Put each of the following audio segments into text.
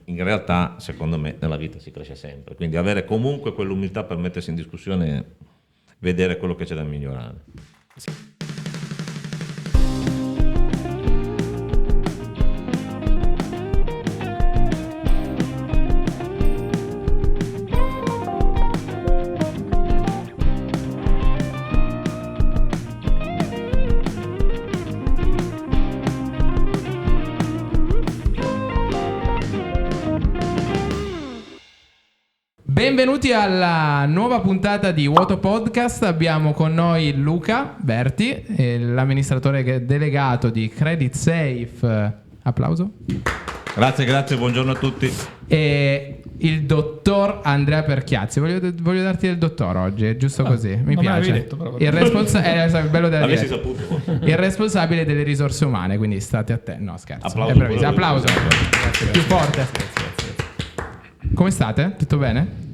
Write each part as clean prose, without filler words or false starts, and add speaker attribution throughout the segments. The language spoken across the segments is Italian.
Speaker 1: in realtà secondo me nella vita si cresce sempre, quindi avere comunque quell'umiltà per mettersi in discussione e vedere quello che c'è da migliorare.
Speaker 2: Benvenuti alla nuova puntata di Vuoto Podcast. Abbiamo con noi Luca Berti, l'amministratore delegato di Credit Safe. Applauso.
Speaker 1: Grazie, buongiorno a tutti.
Speaker 2: E il dottor Andrea Perchiazzi. Voglio darti il dottor oggi, è giusto così. Mi piace.
Speaker 3: Detto, però.
Speaker 2: Il bello della
Speaker 1: Avessi
Speaker 2: diretta.
Speaker 1: saputo.
Speaker 2: Il responsabile delle risorse umane, quindi state a te. No, scherzo.
Speaker 1: Applauso.
Speaker 2: È bravissimo. Applauso. Più forte. Come state? Tutto bene?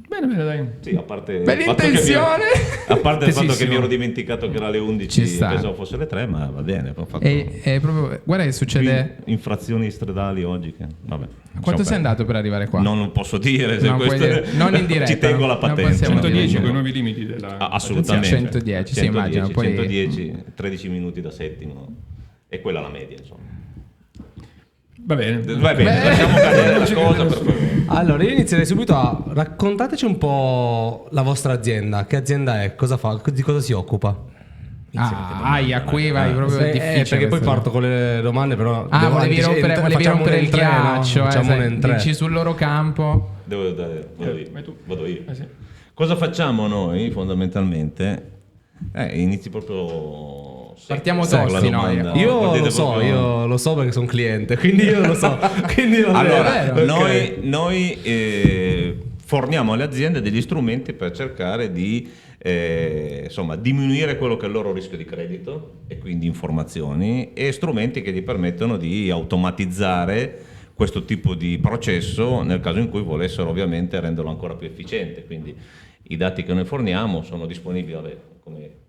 Speaker 3: Bene, dai.
Speaker 1: Sì, a parte
Speaker 2: Bella intenzione!
Speaker 1: a parte il fatto che
Speaker 3: Tesissimo.
Speaker 1: mi ero dimenticato che era alle 11
Speaker 2: Ci
Speaker 1: e
Speaker 2: sta.
Speaker 1: pensavo fosse le 3, ma va bene. Ho fatto
Speaker 2: È proprio, guarda che succede.
Speaker 1: più infrazioni stradali oggi che vabbè.
Speaker 2: Quanto sei andato per arrivare qua?
Speaker 1: Non lo posso dire, se
Speaker 2: Non puoi
Speaker 1: questo
Speaker 2: dire. Non in diretta,
Speaker 1: ci tengo la
Speaker 2: non
Speaker 1: patente.
Speaker 2: possiamo
Speaker 3: 110
Speaker 2: dire.
Speaker 3: con i nuovi limiti della
Speaker 1: Assolutamente.
Speaker 2: 110, sì, immagino, poi-
Speaker 1: 110, 13 minuti da settimo e quella è la media, insomma.
Speaker 3: Va bene.
Speaker 1: Va bene, lasciamo cadere la cosa per favore.
Speaker 4: Allora, io inizierei subito a raccontateci un po' la vostra azienda. Che azienda è? Cosa fa? Di cosa si occupa?
Speaker 2: Qui vai proprio difficile.
Speaker 4: Perché poi
Speaker 2: questa
Speaker 4: parto con le domande, però
Speaker 2: volevi rompere il ghiaccio,
Speaker 4: facciamo un in tre.
Speaker 2: dici sul loro campo.
Speaker 3: Vai tu.
Speaker 1: Vado io.
Speaker 3: Sì.
Speaker 1: Cosa facciamo noi fondamentalmente? Inizi proprio.
Speaker 2: Partiamo
Speaker 1: secco
Speaker 2: tosti,
Speaker 1: la
Speaker 2: noi.
Speaker 1: domanda.
Speaker 4: Io
Speaker 1: Partite
Speaker 4: io lo so perché sono cliente, quindi io lo so. Quindi va bene.
Speaker 1: Allora,
Speaker 4: Ok.
Speaker 1: noi forniamo alle aziende degli strumenti per cercare di diminuire quello che è il loro rischio di credito e quindi informazioni e strumenti che gli permettono di automatizzare questo tipo di processo nel caso in cui volessero ovviamente renderlo ancora più efficiente. Quindi i dati che noi forniamo sono disponibili, come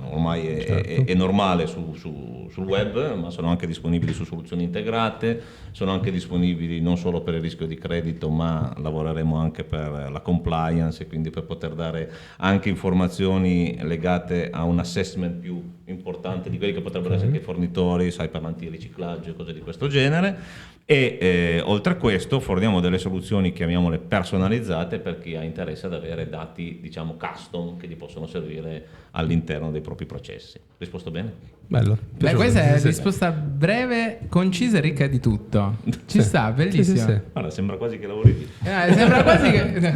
Speaker 1: ormai è normale sul web, ma sono anche disponibili su soluzioni integrate, sono anche disponibili non solo per il rischio di credito, ma lavoreremo anche per la compliance e quindi per poter dare anche informazioni legate a un assessment più importante di quelli che potrebbero essere anche i fornitori, sai, per l'antiriciclaggio e cose di questo genere. E oltre a questo forniamo delle soluzioni, chiamiamole personalizzate, per chi ha interesse ad avere dati, diciamo, custom che gli possono servire all'interno dei propri processi. Risposto bene?
Speaker 4: Bello.
Speaker 2: Beh, questa è una risposta breve, concisa e ricca di tutto. Ci sta, bellissimo.
Speaker 4: Sì.
Speaker 1: Guarda, sembra quasi che lavori lì.
Speaker 2: Sembra quasi che.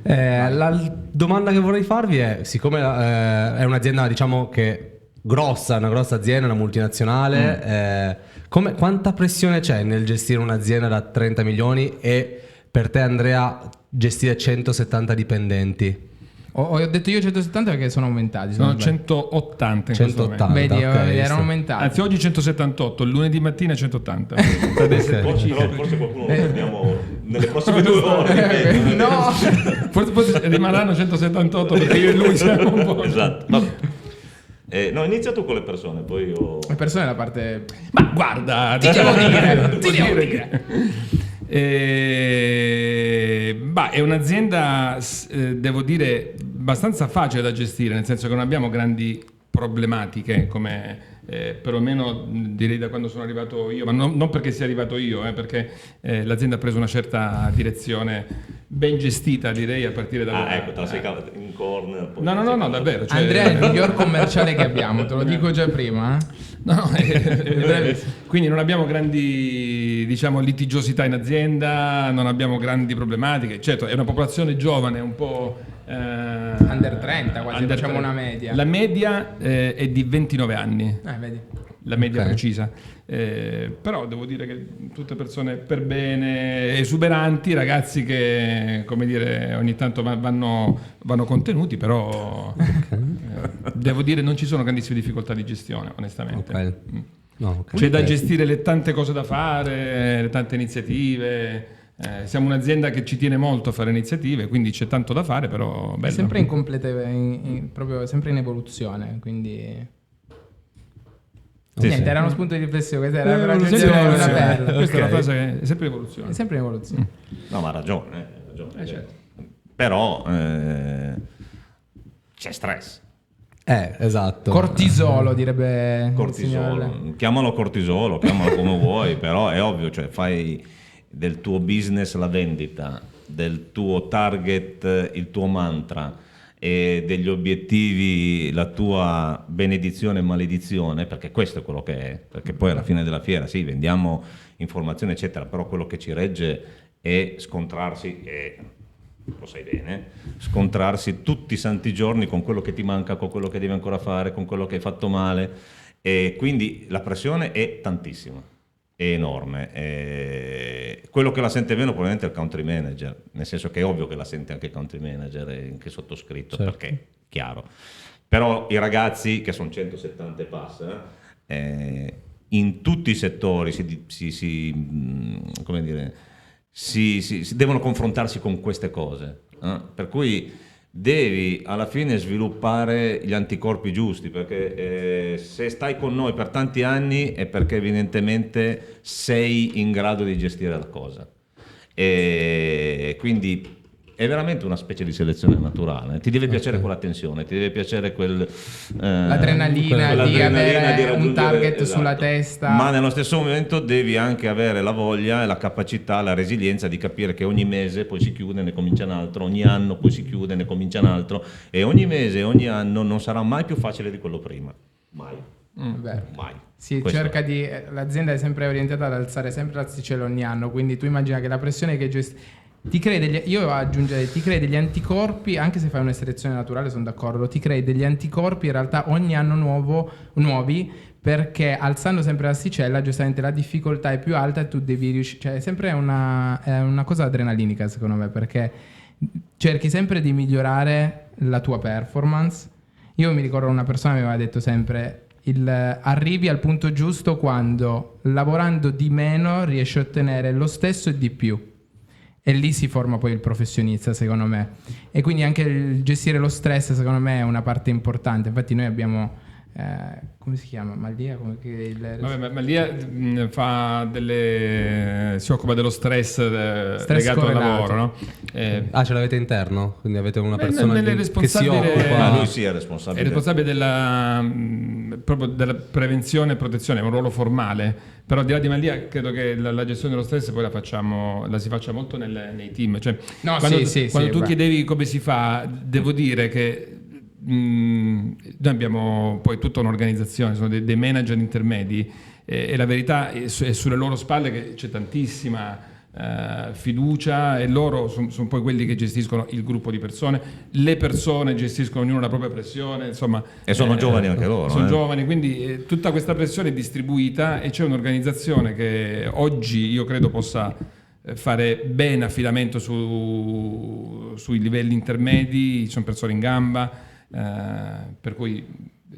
Speaker 4: La domanda che vorrei farvi è, siccome è un'azienda, diciamo, che grossa, una grossa azienda, una multinazionale, quanta pressione c'è nel gestire un'azienda da 30 milioni e per te, Andrea, gestire 170 dipendenti?
Speaker 2: Ho detto io 170 perché sono aumentati. se
Speaker 3: Sono
Speaker 2: non sbaglio.
Speaker 3: 180 in questo
Speaker 4: 180.
Speaker 3: momento.
Speaker 2: Vedi,
Speaker 4: ok,
Speaker 2: erano
Speaker 4: visto.
Speaker 2: aumentati.
Speaker 3: Anzi, oggi 178, il lunedì mattina 180.
Speaker 4: Ok.
Speaker 1: Forse qualcuno lo prendiamo nelle prossime 2 ore.
Speaker 2: No,
Speaker 3: Forse rimarranno 178 perché io e lui siamo un po'.
Speaker 1: Esatto. Vabbè. No, inizia tu con le persone, poi io.
Speaker 2: le persone è la parte.
Speaker 3: Ma guarda,
Speaker 2: Ti devo dire.
Speaker 3: È un'azienda, devo dire, abbastanza facile da gestire, nel senso che non abbiamo grandi problematiche, come perlomeno direi da quando sono arrivato io, ma non perché sia arrivato io, perché l'azienda ha preso una certa direzione ben gestita, direi, a partire da...
Speaker 1: Ecco, te la sei cavata in corner. Poi
Speaker 3: No, davvero. Cioè,
Speaker 2: Andrea è il miglior commerciale che abbiamo, te lo dico già prima.
Speaker 3: No, quindi non abbiamo grandi, diciamo, litigiosità in azienda, non abbiamo grandi problematiche. Certo, è una popolazione giovane, un po'
Speaker 2: Under 30, quasi
Speaker 3: under
Speaker 2: facciamo
Speaker 3: 30.
Speaker 2: una media.
Speaker 3: La media è di 29 anni,
Speaker 2: Vedi.
Speaker 3: la media
Speaker 4: Ok.
Speaker 3: precisa. Però devo dire che tutte persone per bene, esuberanti, ragazzi che, come dire, ogni tanto vanno contenuti, però devo dire non ci sono grandissime difficoltà di gestione, onestamente.
Speaker 4: Ok. No, ok.
Speaker 3: C'è da gestire le tante cose da fare, le tante iniziative. Siamo un'azienda che ci tiene molto a fare iniziative, quindi c'è tanto da fare, però bello.
Speaker 2: Sempre in completa, proprio sempre in evoluzione, quindi
Speaker 1: Sì,
Speaker 2: Niente,
Speaker 1: sì.
Speaker 2: era uno spunto di riflessione, questa era per
Speaker 3: Sempre
Speaker 2: aggiungere una
Speaker 3: evoluzione.
Speaker 2: bella.
Speaker 3: Questa è una
Speaker 4: Ok.
Speaker 3: frase che è sempre evoluzione.
Speaker 2: È sempre in evoluzione.
Speaker 1: No, ma ha ragione. Ha ragione.
Speaker 3: Certo.
Speaker 1: Però c'è stress.
Speaker 4: Esatto.
Speaker 2: Cortisolo, direbbe il signor.
Speaker 1: Cortisolo, chiamalo cortisolo, chiamalo come vuoi, però è ovvio, cioè fai del tuo business la vendita, del tuo target il tuo mantra e degli obiettivi la tua benedizione e maledizione, perché questo è quello che è, perché poi alla fine della fiera sì, vendiamo informazioni eccetera, però quello che ci regge è scontrarsi, e lo sai bene, scontrarsi tutti i santi giorni con quello che ti manca, con quello che devi ancora fare, con quello che hai fatto male, e quindi la pressione è tantissima, è enorme. E quello che la sente meno probabilmente è il country manager, nel senso che è ovvio che la sente anche il country manager e anche sottoscritto,
Speaker 4: Certo.
Speaker 1: perché chiaro. Però i ragazzi, che sono 170 e passa, in tutti i settori come dire, si devono confrontarsi con queste cose, per cui devi alla fine sviluppare gli anticorpi giusti, perché se stai con noi per tanti anni è perché evidentemente sei in grado di gestire la cosa, e quindi è veramente una specie di selezione naturale. Ti deve piacere quella tensione, ti deve piacere
Speaker 2: L'adrenalina di
Speaker 1: quell'adrenalina
Speaker 2: avere un
Speaker 1: raggiungere-
Speaker 2: target
Speaker 1: esatto.
Speaker 2: sulla testa.
Speaker 1: Ma nello stesso momento devi anche avere la voglia e la capacità, la resilienza di capire che ogni mese poi si chiude, ne comincia un altro, ogni anno poi si chiude, ne comincia un altro, e ogni mese, ogni anno non sarà mai più facile di quello prima. Mai.
Speaker 2: Beh,
Speaker 1: Mai.
Speaker 2: si
Speaker 1: Questo
Speaker 2: cerca
Speaker 1: è.
Speaker 2: l'azienda è sempre orientata ad alzare sempre l'asticella ogni anno, quindi tu immagina che la pressione che ti crei io aggiungerei, ti crei degli anticorpi, anche se fai una selezione naturale, sono d'accordo, ti crei degli anticorpi in realtà ogni anno nuovi, perché alzando sempre l'asticella giustamente la difficoltà è più alta e tu devi riuscire, cioè è sempre è una cosa adrenalinica secondo me, perché cerchi sempre di migliorare la tua performance. Io mi ricordo una persona mi aveva detto sempre arrivi al punto giusto quando lavorando di meno riesci a ottenere lo stesso e di più, e lì si forma poi il professionista secondo me, e quindi anche il gestire lo stress secondo me è una parte importante. Infatti noi abbiamo come si chiama? Malia?
Speaker 3: Vabbè, ma lì si occupa dello stress, legato al
Speaker 2: correlato.
Speaker 3: lavoro, no?
Speaker 4: Ce l'avete interno? Quindi avete una persona
Speaker 3: nelle
Speaker 4: che si
Speaker 3: responsabile-
Speaker 4: occupa.
Speaker 1: Lui sì è
Speaker 3: È
Speaker 1: responsabile.
Speaker 3: responsabile proprio della prevenzione e protezione, è un ruolo formale, però di là di Malia credo che la gestione dello stress poi la si faccia molto nei team. Cioè,
Speaker 2: No,
Speaker 3: quando
Speaker 2: sì,
Speaker 3: quando tu
Speaker 2: beh.
Speaker 3: chiedevi come si fa, devo dire che noi abbiamo poi tutta un'organizzazione, sono dei manager intermedi, e la verità è sulle loro spalle che c'è tantissima fiducia, e loro sono poi quelli che gestiscono il gruppo di persone, le persone gestiscono ognuno la propria pressione, insomma,
Speaker 1: E sono giovani anche loro.
Speaker 3: sono giovani, quindi tutta questa pressione è distribuita, e c'è un'organizzazione che oggi io credo possa fare bene affidamento sui livelli intermedi, ci sono persone in gamba, per cui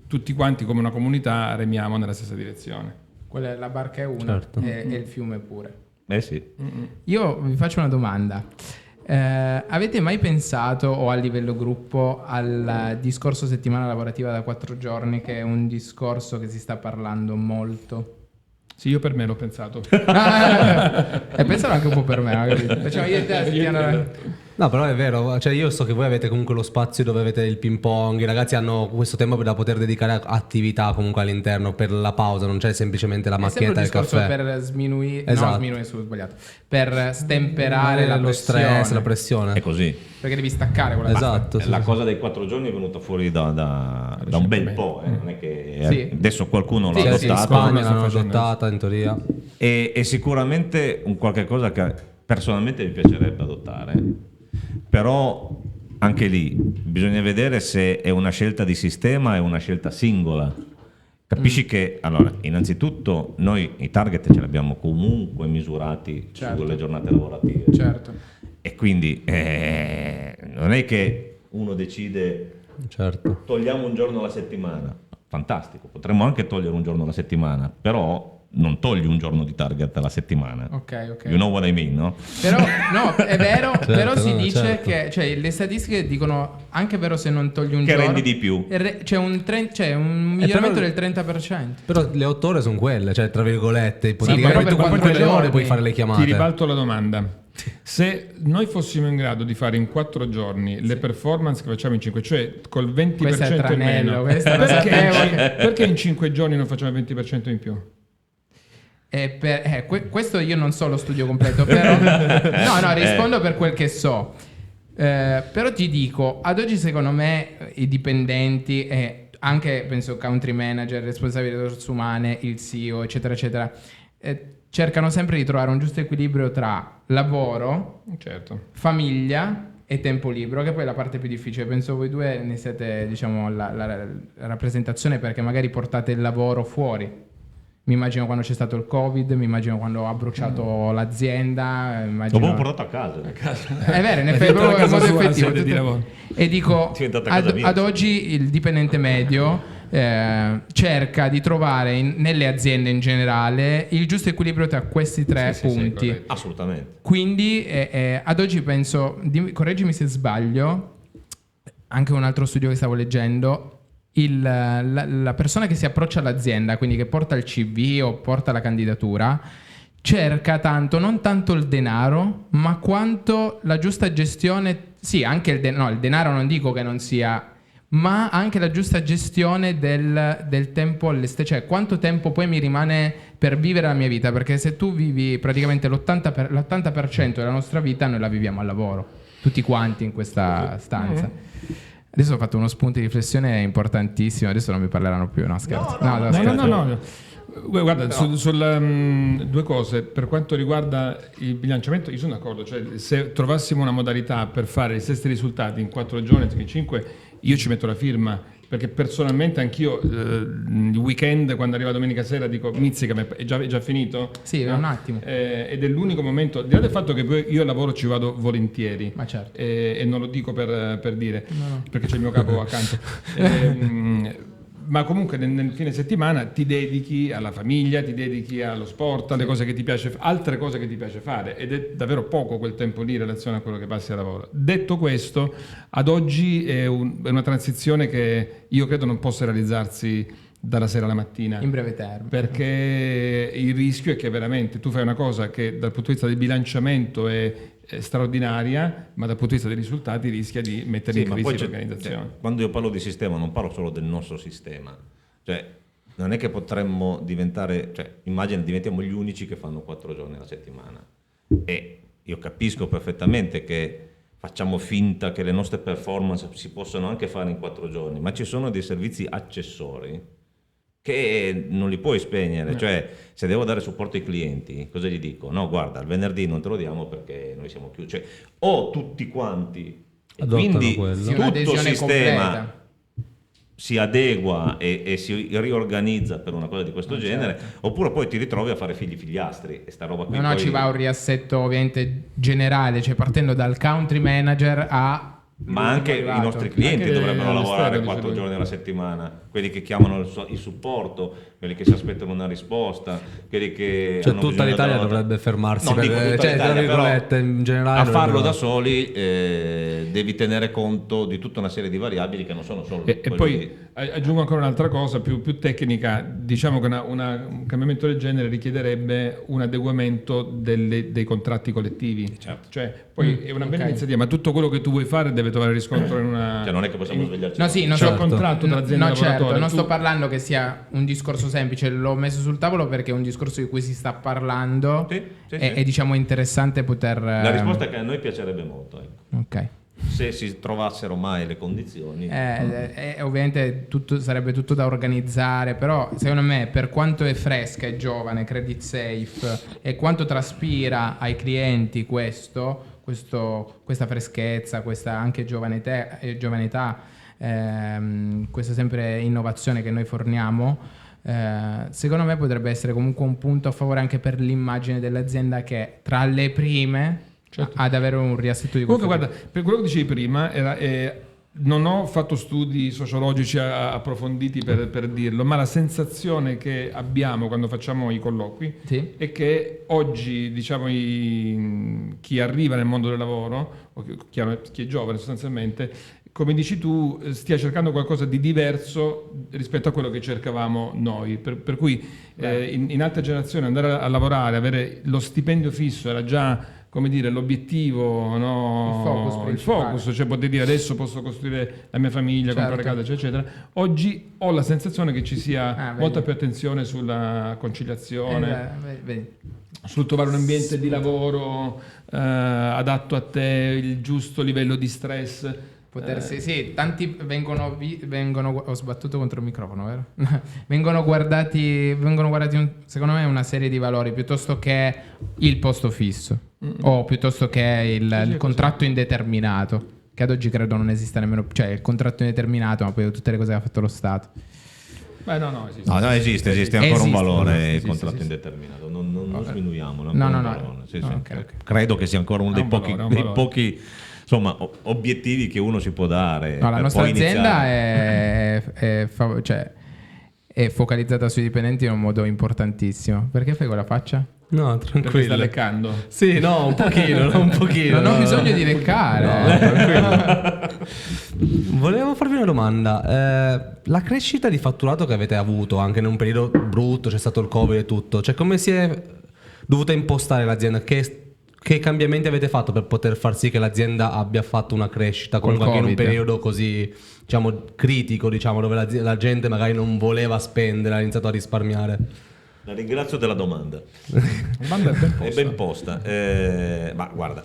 Speaker 3: tutti quanti come una comunità remiamo nella stessa direzione.
Speaker 2: La barca è una,
Speaker 4: Certo.
Speaker 2: e il fiume pure.
Speaker 1: Sì.
Speaker 2: Io vi faccio una domanda. Avete mai pensato, o a livello gruppo, al discorso settimana lavorativa da 4 giorni, che è un discorso che si sta parlando molto?
Speaker 3: Sì, io per me l'ho pensato.
Speaker 2: E pensavo anche un po' per me, no? Capito? Facciamo io e te la settimana.
Speaker 4: No, però è vero, cioè io so che voi avete comunque lo spazio dove avete il ping pong, i ragazzi hanno questo tempo da poter dedicare a attività comunque all'interno per la pausa, non c'è semplicemente la
Speaker 2: È sempre
Speaker 4: macchinetta
Speaker 2: un
Speaker 4: del
Speaker 2: discorso
Speaker 4: caffè.
Speaker 2: per sminuire,
Speaker 4: Esatto.
Speaker 2: no, sminuire, sbagliato, per stemperare la
Speaker 4: lo stress, la
Speaker 2: pressione,
Speaker 4: pressione.
Speaker 1: È così.
Speaker 2: perché devi staccare quella
Speaker 4: Esatto. sì,
Speaker 1: La
Speaker 4: sì.
Speaker 1: cosa dei 4 giorni è venuta fuori da un bel po', non è che
Speaker 2: Sì.
Speaker 1: adesso qualcuno l'ha
Speaker 2: Sì,
Speaker 4: Sì,
Speaker 2: sì,
Speaker 4: in
Speaker 1: adottato,
Speaker 4: Spagna
Speaker 3: sta
Speaker 4: l'hanno
Speaker 3: facendo
Speaker 4: adottata in teoria.
Speaker 1: e sicuramente un qualche cosa che personalmente mi piacerebbe adottare, però anche lì bisogna vedere se è una scelta di sistema o una scelta singola. Capisci che, allora, innanzitutto noi i target ce li abbiamo comunque misurati
Speaker 2: Certo.
Speaker 1: sulle giornate lavorative,
Speaker 2: certo.
Speaker 1: e quindi non è che uno decide
Speaker 4: Certo.
Speaker 1: togliamo un giorno alla settimana, fantastico, potremmo anche togliere un giorno alla settimana, però non togli un giorno di target alla settimana.
Speaker 2: Ok.
Speaker 1: You know what I mean, no?
Speaker 2: Però no, è vero,
Speaker 4: Certo,
Speaker 2: però si
Speaker 4: no,
Speaker 2: dice
Speaker 4: certo.
Speaker 2: che, cioè, le statistiche dicono anche vero se non togli un
Speaker 1: Che
Speaker 2: giorno
Speaker 1: rendi di più.
Speaker 2: c'è un miglioramento del 30%.
Speaker 4: Però le 8 ore sono quelle, cioè tra virgolette,
Speaker 2: però
Speaker 4: ipoteticamente
Speaker 2: per
Speaker 4: tu con
Speaker 2: quanto
Speaker 4: quelle ore
Speaker 2: giorni
Speaker 4: puoi fare le chiamate.
Speaker 3: Ti ribalto la domanda. Se noi fossimo in grado di fare in 4 giorni le performance che facciamo in 5, cioè col 20%
Speaker 2: Questo è il
Speaker 3: in
Speaker 2: tranello,
Speaker 3: meno,
Speaker 2: questo lo sapevo.
Speaker 3: perché in 5 giorni non facciamo il 20% in più?
Speaker 2: Questo io non so lo studio completo, però no, rispondo per quel che so. Però ti dico, ad oggi secondo me i dipendenti e anche penso country manager, responsabili delle risorse umane, il CEO, eccetera, eccetera, cercano sempre di trovare un giusto equilibrio tra lavoro,
Speaker 3: Certo.
Speaker 2: famiglia e tempo libero, che poi è la parte più difficile. Penso voi due ne siete, diciamo, la rappresentazione, perché magari portate il lavoro fuori. Mi immagino quando c'è stato il Covid, mi immagino quando ha bruciato l'azienda.
Speaker 1: L'abbiamo portato a casa.
Speaker 2: È vero, in effetti, proprio in modo effettivo.
Speaker 3: di lavoro.
Speaker 2: E dico,
Speaker 1: È diventata casa mia.
Speaker 2: ad oggi il dipendente medio cerca di trovare nelle aziende in generale il giusto equilibrio tra questi tre
Speaker 3: Sì,
Speaker 2: punti.
Speaker 3: corretto.
Speaker 1: Assolutamente.
Speaker 2: Quindi ad oggi penso, correggimi se sbaglio, anche un altro studio che stavo leggendo, la persona che si approccia all'azienda, quindi che porta il CV o porta la candidatura, cerca tanto, non tanto il denaro, ma quanto la giusta gestione, sì, anche il denaro non dico che non sia, ma anche la giusta gestione del tempo all'esterno, cioè quanto tempo poi mi rimane per vivere la mia vita, perché se tu vivi praticamente l'80% della nostra vita, noi la viviamo al lavoro, tutti quanti in questa stanza. Adesso ho fatto uno spunto di riflessione importantissimo, adesso non mi parleranno più, no scherzo.
Speaker 3: No. Guarda, due cose. Per quanto riguarda il bilanciamento, io sono d'accordo, cioè se trovassimo una modalità per fare gli stessi risultati in 4 giorni anziché in 5, io ci metto la firma, perché personalmente anch'io il weekend, quando arriva domenica sera, dico mizzica, è già finito?
Speaker 2: Sì, è un attimo.
Speaker 3: Ed è l'unico momento, al di là del fatto che poi io al lavoro ci vado volentieri,
Speaker 2: Ma certo.
Speaker 3: e non lo dico per dire, perché c'è il mio capo accanto. Ma comunque nel fine settimana ti dedichi alla famiglia, ti dedichi allo sport, alle cose che ti piace, altre cose che ti piace fare, ed è davvero poco quel tempo lì in relazione a quello che passi al lavoro. Detto questo, ad oggi è una transizione che io credo non possa realizzarsi dalla sera alla mattina,
Speaker 2: In breve termine.
Speaker 3: perché il rischio è che veramente tu fai una cosa che dal punto di vista del bilanciamento è straordinaria, ma dal punto di vista dei risultati rischia di mettere
Speaker 1: Sì,
Speaker 3: in
Speaker 1: ma
Speaker 3: crisi
Speaker 1: poi
Speaker 3: l'organizzazione.
Speaker 1: quando io parlo di sistema non parlo solo del nostro sistema, cioè non è che potremmo diventare, cioè immagina diventiamo gli unici che fanno 4 giorni alla settimana, e io capisco perfettamente che facciamo finta che le nostre performance si possano anche fare in 4 giorni, ma ci sono dei servizi accessori che non li puoi spegnere, cioè se devo dare supporto ai clienti, cosa gli dico? No, guarda, il venerdì non te lo diamo perché noi siamo chiusi, cioè, o tutti quanti, e
Speaker 4: Adottano
Speaker 1: quindi
Speaker 4: quello.
Speaker 2: Sì,
Speaker 1: tutto il
Speaker 2: un'adesione
Speaker 1: sistema
Speaker 2: completa.
Speaker 1: si adegua e si riorganizza per una cosa di questo genere, oppure poi ti ritrovi a fare figliastri e sta roba qui.
Speaker 2: No,
Speaker 1: poi...
Speaker 2: ci va un riassetto ovviamente generale, cioè partendo dal country manager a...
Speaker 1: Ma anche i
Speaker 2: arrivato.
Speaker 1: nostri clienti
Speaker 3: Anche
Speaker 1: dovrebbero
Speaker 3: all'esterno,
Speaker 1: lavorare
Speaker 3: dice
Speaker 1: 4
Speaker 3: lui.
Speaker 1: giorni alla settimana, quelli che chiamano il supporto, quelli che si aspettano una risposta, quelli che
Speaker 4: Cioè
Speaker 1: hanno
Speaker 4: tutta
Speaker 1: bisogno
Speaker 4: l'Italia
Speaker 1: della-
Speaker 4: dovrebbe fermarsi,
Speaker 1: Non dico tutta
Speaker 4: cioè,
Speaker 1: l'Italia,
Speaker 4: tra virgolette,
Speaker 1: però
Speaker 4: in generale
Speaker 1: a farlo
Speaker 4: dovrebbero-
Speaker 1: da soli devi tenere conto di tutta una serie di variabili che non sono solo
Speaker 3: E
Speaker 1: quello
Speaker 3: poi
Speaker 1: di-
Speaker 3: aggiungo ancora un'altra cosa più tecnica, diciamo che un cambiamento del genere richiederebbe un adeguamento dei contratti collettivi, cioè poi è una bella
Speaker 2: ok.
Speaker 3: iniziativa, ma tutto quello che tu vuoi fare deve trovare riscontro in una...
Speaker 1: Cioè non è che possiamo svegliarci.
Speaker 2: No, sì, non
Speaker 3: C'è
Speaker 2: sto,
Speaker 3: un contratto tra azienda e
Speaker 2: no, certo,
Speaker 3: lavoratore.
Speaker 2: non
Speaker 3: Tu-
Speaker 2: sto parlando che sia un discorso semplice, l'ho messo sul tavolo perché è un discorso di cui si sta parlando
Speaker 1: Sì, sì,
Speaker 2: e
Speaker 1: sì.
Speaker 2: diciamo interessante poter...
Speaker 1: La risposta è che a noi piacerebbe molto, ecco.
Speaker 2: Ok.
Speaker 1: Se si trovassero mai le condizioni.
Speaker 2: Ovviamente sarebbe tutto da organizzare, però secondo me per quanto è fresca e giovane Credit Safe e quanto traspira ai clienti questa freschezza, questa anche giovane età, questa sempre innovazione che noi forniamo, secondo me potrebbe essere comunque un punto a favore anche per l'immagine dell'azienda, che è tra le prime ad avere un riassetto di questo
Speaker 3: Comunque guarda, per quello che dicevi prima non ho fatto studi sociologici approfonditi per dirlo, ma la sensazione che abbiamo quando facciamo i colloqui
Speaker 2: Sì.
Speaker 3: è che oggi, diciamo, chi arriva nel mondo del lavoro, o chi è giovane sostanzialmente, come dici tu, stia cercando qualcosa di diverso rispetto a quello che cercavamo noi. Per cui in altre generazioni andare a lavorare, avere lo stipendio fisso era già, come dire, l'obiettivo, no?
Speaker 2: Il focus,
Speaker 3: cioè poter dire adesso posso costruire la mia famiglia,
Speaker 2: certo.
Speaker 3: comprare casa, eccetera. Oggi ho la sensazione che ci sia
Speaker 2: vedi.
Speaker 3: molta più attenzione sulla conciliazione,
Speaker 2: Vedi.
Speaker 3: sul trovare un ambiente di lavoro adatto a te, il giusto livello di stress.
Speaker 2: Potersi, sì, tanti vengono ho sbattuto contro il microfono, vero? vengono guardati secondo me una serie di valori piuttosto che il posto fisso o piuttosto che il contratto indeterminato, che ad oggi credo non esista nemmeno, cioè il contratto indeterminato, ma poi tutte le cose che ha fatto lo Stato.
Speaker 3: Beh, no, esiste.
Speaker 1: No, esiste ancora un valore il contratto
Speaker 3: esiste.
Speaker 1: indeterminato, non sminuiamolo.
Speaker 2: No.
Speaker 1: Sì,
Speaker 2: Ok.
Speaker 1: Credo che sia ancora uno dei
Speaker 3: un
Speaker 1: pochi,
Speaker 3: valore,
Speaker 1: dei pochi insomma, obiettivi che uno si può dare.
Speaker 2: No, la
Speaker 1: per
Speaker 2: nostra
Speaker 1: poi
Speaker 2: azienda
Speaker 1: iniziare.
Speaker 2: è focalizzata sui dipendenti in un modo importantissimo. Perché fai quella faccia?
Speaker 4: No,
Speaker 3: Perché sta
Speaker 4: tranquillo.
Speaker 3: leccando.
Speaker 4: Sì, no, un pochino.
Speaker 2: Non ho bisogno di leccare.
Speaker 4: Volevo farvi una domanda. La crescita di fatturato che avete avuto anche in un periodo brutto, c'è stato il Covid e tutto, cioè come si è dovuta impostare l'azienda? Che cambiamenti avete fatto per poter far sì che l'azienda abbia fatto una crescita comunque anche in un periodo così, diciamo, critico, diciamo, dove la gente magari non voleva spendere, ha iniziato a risparmiare?
Speaker 1: La ringrazio della domanda.
Speaker 3: La domanda è ben
Speaker 1: È
Speaker 3: posta.
Speaker 1: ben posta. Ma guarda,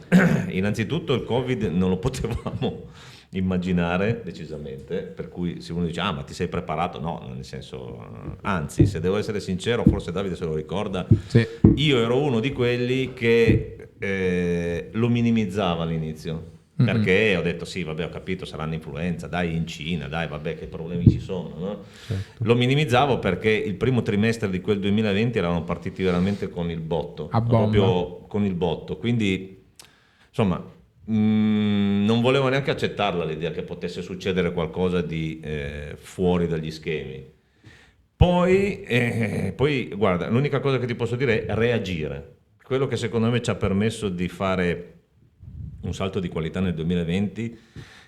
Speaker 1: innanzitutto il Covid non lo potevamo immaginare decisamente, per cui se uno dice ma ti sei preparato, no, nel senso, anzi, se devo essere sincero, forse Davide se lo ricorda,
Speaker 2: Sì.
Speaker 1: io ero uno di quelli che lo minimizzava all'inizio, perché ho detto sì, vabbè, ho capito, saranno influenza, dai, in Cina, dai, vabbè, che problemi ci sono, no?
Speaker 4: Certo.
Speaker 1: Lo minimizzavo perché il primo trimestre di quel 2020 eravamo partiti veramente con il botto,
Speaker 2: A bomba.
Speaker 1: proprio con il botto, quindi insomma non volevo neanche accettarla l'idea che potesse succedere qualcosa di fuori dagli schemi. Poi guarda, l'unica cosa che ti posso dire è reagire. Quello che secondo me ci ha permesso di fare un salto di qualità nel 2020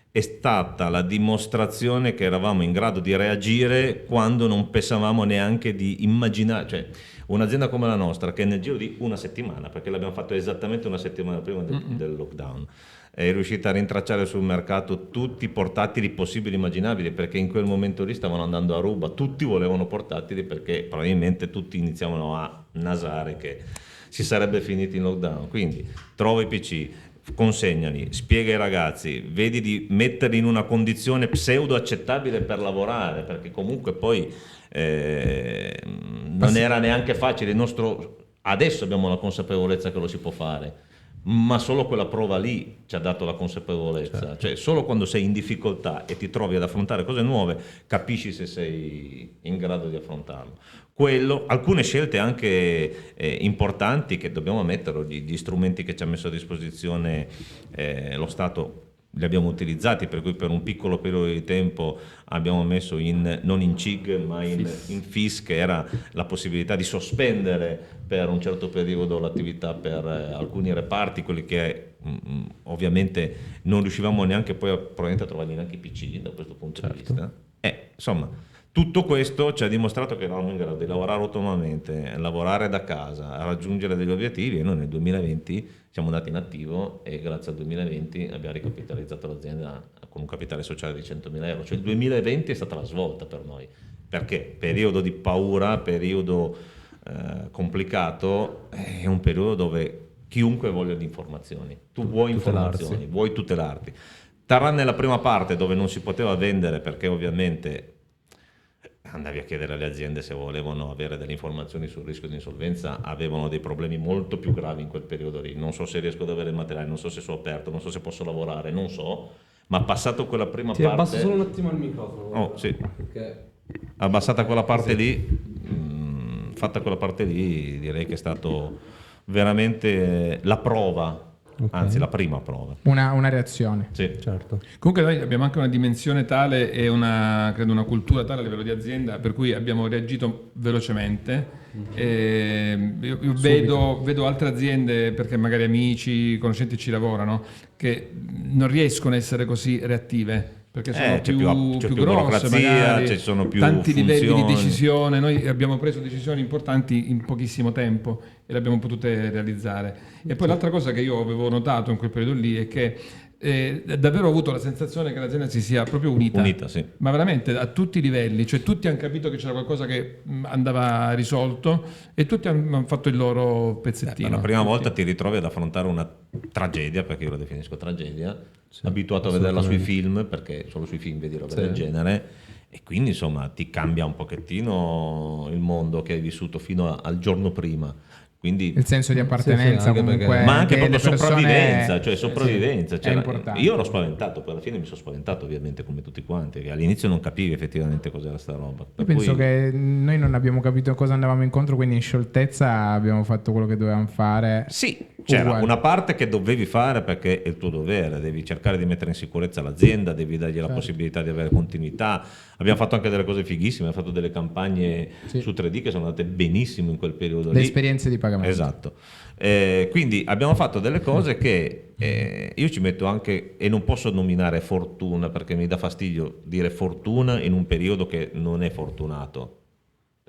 Speaker 1: è stata la dimostrazione che eravamo in grado di reagire quando non pensavamo neanche di immaginare, cioè un'azienda come la nostra che nel giro di una settimana, perché l'abbiamo fatto esattamente una settimana prima del lockdown, è riuscita a rintracciare sul mercato tutti i portatili possibili e immaginabili, perché in quel momento lì stavano andando a ruba, tutti volevano portatili perché probabilmente tutti iniziavano a nasare che si sarebbe finiti in lockdown. Quindi trova i PC, consegnali, spiega ai ragazzi, vedi di metterli in una condizione pseudo accettabile per lavorare, perché comunque poi non era neanche facile. Adesso abbiamo la consapevolezza che lo si può fare, ma solo quella prova lì ci ha dato la consapevolezza.
Speaker 4: Certo.
Speaker 1: Cioè solo quando sei in difficoltà e ti trovi ad affrontare cose nuove capisci se sei in grado di affrontarlo. Alcune scelte anche importanti che dobbiamo ammettere, gli strumenti che ci ha messo a disposizione lo Stato li abbiamo utilizzati, per cui per un piccolo periodo di tempo abbiamo messo non in CIG ma in FIS, che era la possibilità di sospendere per un certo periodo l'attività per alcuni reparti, quelli che ovviamente non riuscivamo neanche poi probabilmente a trovarli neanche i PC da questo punto di vista. Insomma, tutto questo ci ha dimostrato che eravamo in grado di lavorare autonomamente, lavorare da casa, raggiungere degli obiettivi, e noi nel 2020 siamo andati in attivo e grazie al 2020 abbiamo ricapitalizzato l'azienda con un capitale sociale di 100.000 euro. Cioè il 2020 è stata la svolta per noi, perché periodo di paura, periodo complicato, è un periodo dove chiunque voglia di informazioni, tu vuoi informazioni, vuoi tutelarti. Tranne la prima parte dove non si poteva vendere, perché ovviamente andavi a chiedere alle aziende se volevano avere delle informazioni sul rischio di insolvenza, avevano dei problemi molto più gravi in quel periodo lì. Non so se riesco ad avere il materiale, non so se sono aperto, non so se posso lavorare, non so, ma passato quella prima parte...
Speaker 4: Abbasso solo un attimo il microfono.
Speaker 1: Oh, sì.
Speaker 4: Perché...
Speaker 1: Abbassata quella parte lì, fatta quella parte lì, direi che è stato veramente la prova anzi la prima prova.
Speaker 2: Una reazione.
Speaker 1: Sì.
Speaker 4: Certo.
Speaker 3: Comunque noi abbiamo anche una dimensione tale e credo una cultura tale a livello di azienda per cui abbiamo reagito velocemente. Io vedo altre aziende, perché magari amici, conoscenti ci lavorano, che non riescono a essere così reattive. Perché sono
Speaker 1: c'è
Speaker 3: più
Speaker 1: più
Speaker 3: grosse,
Speaker 1: burocrazia,
Speaker 3: magari,
Speaker 1: ci sono più
Speaker 3: tanti livelli di
Speaker 1: funzioni.
Speaker 3: decisione. Noi abbiamo preso decisioni importanti in pochissimo tempo e le abbiamo potute realizzare. E poi l'altra cosa che io avevo notato in quel periodo lì è che davvero ho avuto la sensazione che l'azienda si sia proprio unita,
Speaker 1: Sì.
Speaker 3: ma veramente a tutti i livelli, cioè tutti hanno capito che c'era qualcosa che andava risolto e tutti hanno fatto il loro pezzettino.
Speaker 1: Per la prima volta ti ritrovi ad affrontare una tragedia, perché io la definisco tragedia, abituato a vederla sui film, perché solo sui film vedi roba del genere, e quindi insomma ti cambia un pochettino il mondo che hai vissuto fino al giorno prima. Quindi,
Speaker 2: Il senso di appartenenza,
Speaker 4: anche
Speaker 2: comunque,
Speaker 4: perché-
Speaker 1: ma anche
Speaker 2: che
Speaker 1: proprio
Speaker 2: le persone-
Speaker 1: sopravvivenza, cioè sopravvivenza.
Speaker 2: è
Speaker 1: Cioè,
Speaker 2: importante.
Speaker 1: io ero spaventato, poi alla fine mi sono spaventato ovviamente come tutti quanti, che all'inizio non capivi effettivamente cos'era sta roba.
Speaker 2: Io
Speaker 1: Per
Speaker 2: penso
Speaker 1: cui-
Speaker 2: che noi non abbiamo capito cosa andavamo incontro, quindi in scioltezza abbiamo fatto quello che dovevamo fare.
Speaker 1: Sì, c'era
Speaker 2: Uguale.
Speaker 1: una parte che dovevi fare perché è il tuo dovere, devi cercare di mettere in sicurezza l'azienda, devi dargli la possibilità di avere continuità. Abbiamo fatto anche delle cose fighissime, abbiamo fatto delle campagne su 3D che sono andate benissimo in quel periodo
Speaker 2: Le
Speaker 1: lì.
Speaker 2: esperienze di pagamento.
Speaker 1: Esatto. Quindi abbiamo fatto delle cose che io ci metto anche, e non posso nominare fortuna perché mi dà fastidio dire fortuna in un periodo che non è fortunato.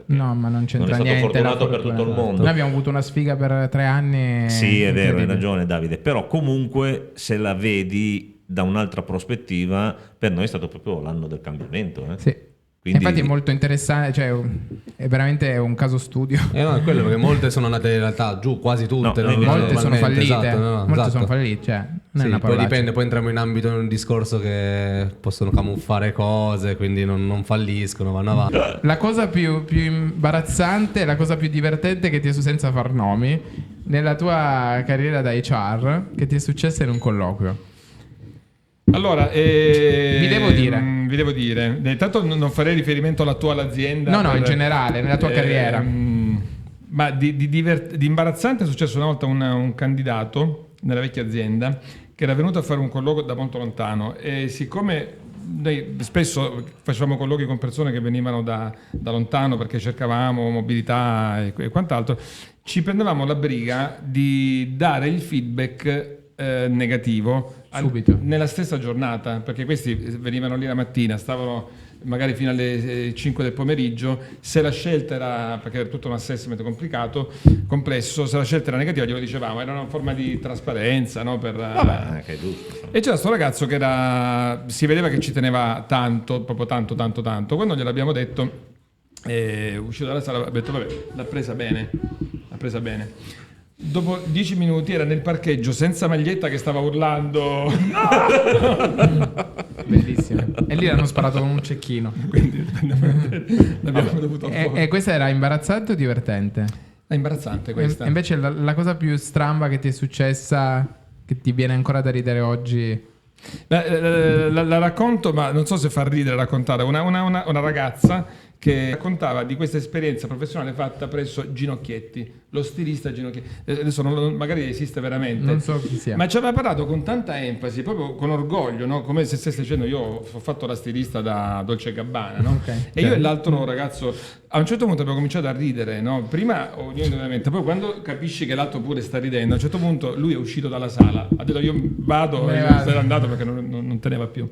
Speaker 2: No, ma non c'entra
Speaker 1: non è stato
Speaker 2: niente. la
Speaker 1: fortunato per
Speaker 2: fortuna.
Speaker 1: tutto il mondo.
Speaker 2: Noi abbiamo avuto una sfiga per 3 anni.
Speaker 1: Sì, è vero, hai
Speaker 2: incredibile.
Speaker 1: ragione Davide, però comunque se la vedi da un'altra prospettiva, per noi è stato proprio l'anno del cambiamento.
Speaker 2: Sì.
Speaker 1: Quindi-
Speaker 2: Infatti è molto interessante, cioè è veramente un caso studio.
Speaker 4: No, è quello, perché molte sono andate in realtà giù, quasi tutte.
Speaker 1: No,
Speaker 4: no?
Speaker 2: Molte sono
Speaker 4: Normalmente,
Speaker 2: fallite,
Speaker 4: esatto, no,
Speaker 2: molte
Speaker 4: esatto.
Speaker 2: sono fallite, cioè non è
Speaker 4: Sì,
Speaker 2: una
Speaker 4: poi
Speaker 2: parolaccia.
Speaker 4: dipende, poi entriamo in ambito in un discorso che possono camuffare cose, quindi non falliscono, vanno avanti.
Speaker 2: La cosa più imbarazzante, la cosa più divertente che ti è senza far nomi nella tua carriera da HR, che ti è successa in un colloquio.
Speaker 3: Allora,
Speaker 2: Vi devo dire.
Speaker 3: Intanto non farei riferimento all'attuale azienda.
Speaker 2: No, in generale, nella tua carriera.
Speaker 3: Ma di imbarazzante è successo una volta un candidato nella vecchia azienda che era venuto a fare un colloquio da molto lontano e siccome noi spesso facevamo colloqui con persone che venivano da lontano perché cercavamo mobilità e quant'altro, ci prendevamo la briga di dare il feedback negativo
Speaker 2: Subito.
Speaker 3: nella stessa giornata, perché questi venivano lì la mattina, stavano magari fino alle 5 del pomeriggio. Se la scelta era, perché era tutto un assessment complesso, se la scelta era negativa glielo dicevamo, era una forma di trasparenza, no?
Speaker 1: Vabbè, che è giusto.
Speaker 3: E c'era sto ragazzo che si vedeva che ci teneva tanto, proprio tanto. Quando gliel'abbiamo detto, uscito dalla sala, ha detto vabbè, l'ha presa bene. Dopo 10 minuti era nel parcheggio senza maglietta che stava urlando.
Speaker 2: Bellissimo. E lì l'hanno sparato con un cecchino.
Speaker 3: Quindi l'abbiamo dovuto
Speaker 2: E questa era imbarazzante o divertente?
Speaker 3: È imbarazzante questa.
Speaker 2: E invece la cosa più stramba che ti è successa, che ti viene ancora da ridere oggi?
Speaker 3: Beh, la racconto, ma non so se fa ridere raccontare. Una ragazza che raccontava di questa esperienza professionale fatta presso Ginocchietti, lo stilista Ginocchietti. Adesso magari esiste veramente.
Speaker 2: Non so chi sia.
Speaker 3: Ma ci aveva parlato con tanta enfasi, proprio con orgoglio, no? Come se stesse dicendo io ho fatto la stilista da Dolce & Gabbana, no?
Speaker 2: Ok.
Speaker 3: E io e l'altro ragazzo a un certo punto abbiamo cominciato a ridere, no? Prima ognuno ovviamente, poi quando capisci che l'altro pure sta ridendo, a un certo punto lui è uscito dalla sala, ha detto io vado, e se n'era andato perché non teneva più.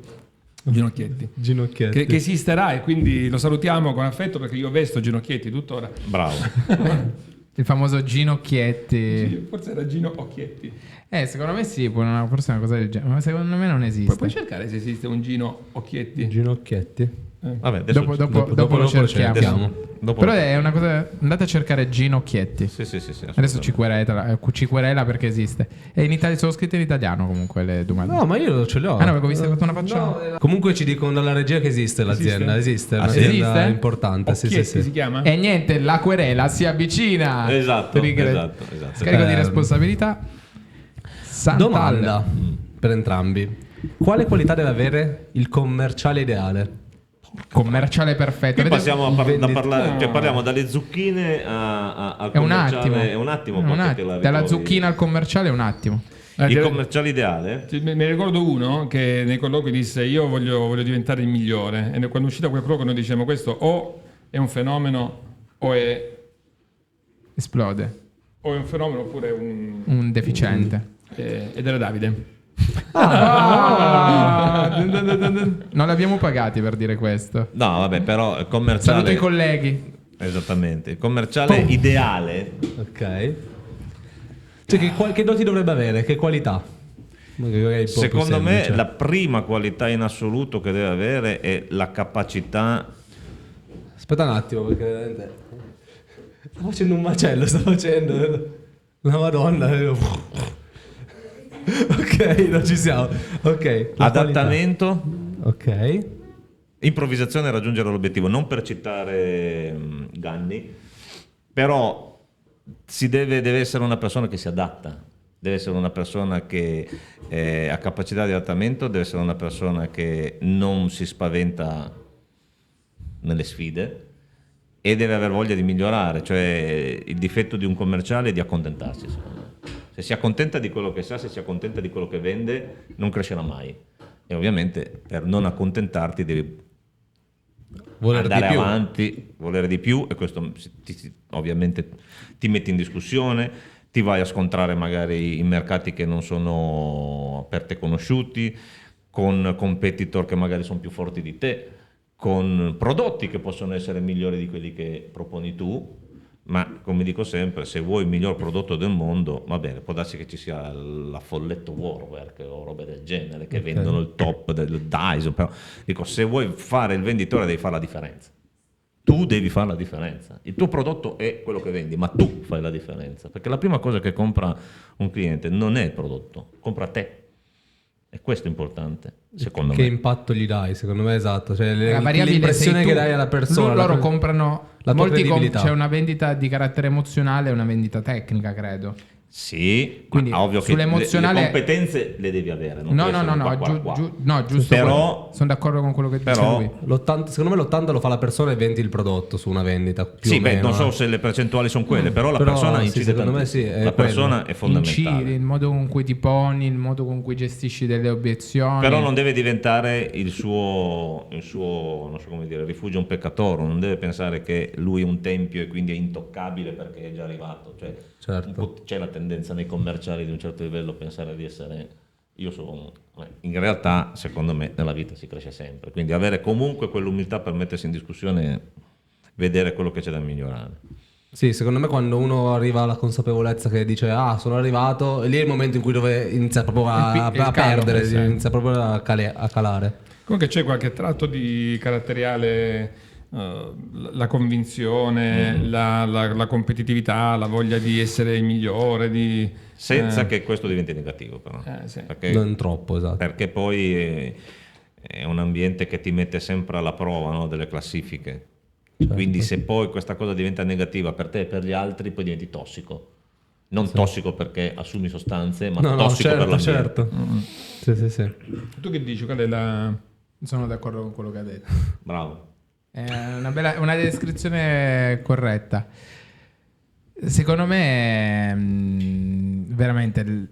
Speaker 3: Ginocchietti.
Speaker 4: Ginocchietti.
Speaker 3: Che esisterà e quindi lo salutiamo con affetto perché io vesto Ginocchietti tuttora.
Speaker 1: Bravo.
Speaker 2: Il famoso Ginocchietti.
Speaker 3: Forse era Gino Occhietti.
Speaker 2: Secondo me sì, forse è una cosa del genere, ma secondo me non esiste.
Speaker 3: Puoi cercare se esiste un Gino Occhietti.
Speaker 4: Ginocchietti.
Speaker 1: Vabbè, adesso
Speaker 2: Dopo lo cerchiamo.
Speaker 1: dopo
Speaker 2: Però
Speaker 1: lo-
Speaker 2: è una cosa. Andate a cercare Ginocchietti.
Speaker 1: Sì.
Speaker 2: Adesso ci querela perché esiste. E in Italia sono scritte in italiano comunque le domande.
Speaker 4: No, ma io ce l'ho.
Speaker 2: Ah no, perché ho visto fatto una faccia.
Speaker 4: Comunque ci dicono dalla regia che esiste l'azienda. Esiste, è un'azienda
Speaker 2: Esiste?
Speaker 4: importante.
Speaker 3: Occhietti
Speaker 4: Sì.
Speaker 3: si chiama?
Speaker 2: E niente, la querela si avvicina.
Speaker 1: Esatto.
Speaker 2: Scarico di responsabilità. Sant'Al.
Speaker 4: Domanda per entrambi. Quale qualità deve avere il commerciale ideale?
Speaker 2: Commerciale perfetto.
Speaker 1: Qui
Speaker 2: Avete-
Speaker 1: passiamo da parlare,
Speaker 3: No.
Speaker 1: cioè parliamo dalle zucchine al
Speaker 2: È un
Speaker 1: commerciale.
Speaker 2: attimo.
Speaker 1: È un attimo.
Speaker 2: È un
Speaker 1: poi che
Speaker 2: attimo.
Speaker 1: te la
Speaker 2: Dalla
Speaker 1: ritrovi.
Speaker 2: zucchina al commerciale è un attimo.
Speaker 1: Il commerciale ideale?
Speaker 3: Mi ricordo uno che nei colloqui disse io voglio diventare il migliore, e quando è uscito quel colloquio noi dicevamo questo o è un fenomeno o è
Speaker 2: Esplode.
Speaker 3: un fenomeno oppure
Speaker 2: Un deficiente.
Speaker 3: ed era Davide.
Speaker 2: Non l'abbiamo pagati per dire questo.
Speaker 1: No, vabbè, però il commerciale...
Speaker 2: Saluto i colleghi.
Speaker 1: Esattamente, il commerciale ideale.
Speaker 4: Ok. Cioè, che doti dovrebbe avere? Che qualità?
Speaker 1: Secondo me la prima qualità in assoluto che deve avere è la capacità...
Speaker 4: Aspetta un attimo, perché veramente... Sto facendo un macello, sto facendo... La Madonna. Ok, non ci siamo. Ok.
Speaker 1: Adattamento.
Speaker 4: Ok.
Speaker 1: Improvvisazione e raggiungere l'obiettivo. Non per citare Ganni, però deve essere una persona che si adatta. Deve essere una persona che ha capacità di adattamento, deve essere una persona che non si spaventa nelle sfide e deve aver voglia di migliorare. Cioè, il difetto di un commerciale è di accontentarsi, secondo me. Se si accontenta di quello che sa, se si accontenta di quello che vende, non crescerà mai. E ovviamente per non accontentarti devi andare avanti, volere di più, e questo ovviamente ti metti in discussione, ti vai a scontrare magari in mercati che non sono per te conosciuti, con competitor che magari sono più forti di te, con prodotti che possono essere migliori di quelli che proponi tu. Ma come dico sempre, se vuoi il miglior prodotto del mondo, va bene, può darsi che ci sia la Folletto Warwerk o robe del genere che vendono il top del Dyson, però dico, se vuoi fare il venditore devi fare la differenza. Tu devi fare la differenza. Il tuo prodotto è quello che vendi, ma tu fai la differenza, perché la prima cosa che compra un cliente non è il prodotto, compra te. E questo è importante, secondo me.
Speaker 4: Che impatto gli dai? Secondo me, esatto. Cioè,
Speaker 2: La variabile
Speaker 4: l'impressione
Speaker 2: sei tu.
Speaker 4: che dai alla persona.
Speaker 2: Loro comprano.
Speaker 4: la tua
Speaker 2: Molti
Speaker 4: credibilità.
Speaker 2: c'è una vendita di carattere emozionale e una vendita tecnica, credo.
Speaker 1: Sì,
Speaker 2: quindi
Speaker 1: ma ovvio che
Speaker 2: sull'emozionale...
Speaker 1: le competenze le devi avere. Non
Speaker 2: No,
Speaker 1: può
Speaker 2: no,
Speaker 1: essere
Speaker 2: no,
Speaker 1: qua.
Speaker 2: no, giusto.
Speaker 1: Però-
Speaker 2: sono d'accordo con quello che dice
Speaker 1: però-
Speaker 2: lui.
Speaker 4: Secondo me l'80 lo fa la persona e 20 il prodotto su una vendita. Più
Speaker 1: Sì,
Speaker 4: o meno,
Speaker 1: non so se le percentuali sono quelle, però la
Speaker 4: Però
Speaker 1: persona
Speaker 4: sì,
Speaker 1: incide
Speaker 4: secondo me
Speaker 1: tantissimo.
Speaker 4: sì, è
Speaker 1: la persona
Speaker 4: quello.
Speaker 1: è fondamentale.
Speaker 2: Incidi, il modo con cui ti poni, il modo con cui gestisci delle obiezioni.
Speaker 1: Però non deve diventare il suo non so come dire, rifugio un peccatore, non deve pensare che lui è un tempio e quindi è intoccabile perché è già arrivato. Cioè,
Speaker 4: Certo.
Speaker 1: un po' c'è la tendenza nei commerciali di un certo livello a pensare di essere in realtà secondo me nella vita si cresce sempre, quindi avere comunque quell'umiltà per mettersi in discussione e vedere quello che c'è da migliorare.
Speaker 4: Sì, secondo me quando uno arriva alla consapevolezza che dice sono arrivato, lì è il momento in cui dove inizia proprio a
Speaker 2: il calo,
Speaker 4: perdere,
Speaker 2: sì.
Speaker 4: inizia proprio a calare.
Speaker 3: Comunque c'è qualche tratto di caratteriale, la convinzione, la competitività, la voglia di essere il migliore,
Speaker 1: Senza che questo diventi negativo, però.
Speaker 3: sì.
Speaker 1: Perché,
Speaker 4: Non troppo, esatto.
Speaker 1: perché poi è un ambiente che ti mette sempre alla prova, no, delle classifiche.
Speaker 4: Certo.
Speaker 1: Quindi se poi questa cosa diventa negativa per te e per gli altri, poi diventi tossico. Non tossico perché assumi sostanze, ma tossico per l'ambiente.
Speaker 4: certo. Sì, sì.
Speaker 3: Tu che dici? Qual è la...
Speaker 2: Sono d'accordo con quello che ha detto.
Speaker 1: Bravo.
Speaker 2: È una descrizione corretta. Secondo me, veramente,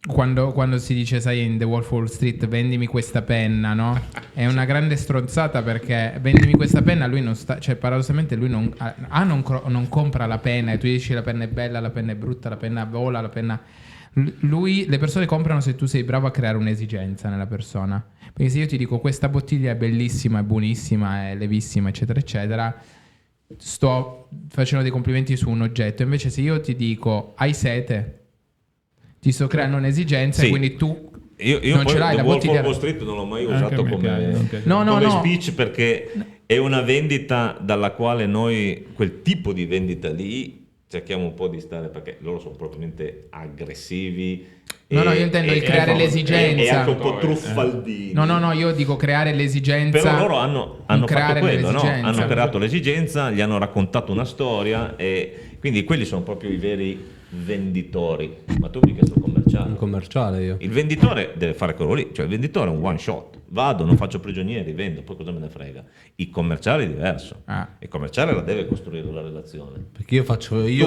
Speaker 2: quando si dice, sai, in The Wolf of Wall Street, vendimi questa penna, no? È una grande stronzata, perché vendimi questa penna, lui non sta, cioè paradossalmente lui non compra la penna, e tu dici la penna è bella, la penna è brutta, la penna vola, la penna... le persone comprano se tu sei bravo a creare un'esigenza nella persona. Perché se io ti dico questa bottiglia è bellissima, è buonissima, è levissima, eccetera eccetera, sto facendo dei complimenti su un oggetto. Invece se io ti dico hai sete, ti sto creando un'esigenza,
Speaker 1: Sì.
Speaker 2: e quindi tu
Speaker 1: Io
Speaker 2: non
Speaker 1: poi
Speaker 2: ce l'hai
Speaker 1: The
Speaker 2: la
Speaker 1: Wolf
Speaker 2: bottiglia.
Speaker 1: of Wall Street non l'ho mai
Speaker 3: Anche
Speaker 1: usato
Speaker 3: a me
Speaker 1: come
Speaker 3: piace.
Speaker 2: No,
Speaker 1: speech, perché è una vendita dalla quale noi, quel tipo di vendita lì, cerchiamo un po' di stare, perché loro sono propriamente aggressivi.
Speaker 2: No, io intendo il creare l'esigenza.
Speaker 1: E anche un po' truffaldini.
Speaker 2: No, io dico creare l'esigenza.
Speaker 1: Però loro hanno fatto
Speaker 2: creare
Speaker 1: quello, no?
Speaker 2: l'esigenza.
Speaker 1: Hanno creato l'esigenza, gli hanno raccontato una storia, e quindi quelli sono proprio i veri venditori. Ma tu mi hai chiesto il commerciale.
Speaker 4: Un commerciale io.
Speaker 1: Il venditore deve fare quello lì, cioè il venditore è un one shot, vado, non faccio prigionieri, vendo, poi cosa me ne frega. Il commerciale è diverso. Il commerciale la deve costruire la relazione.
Speaker 4: Perché io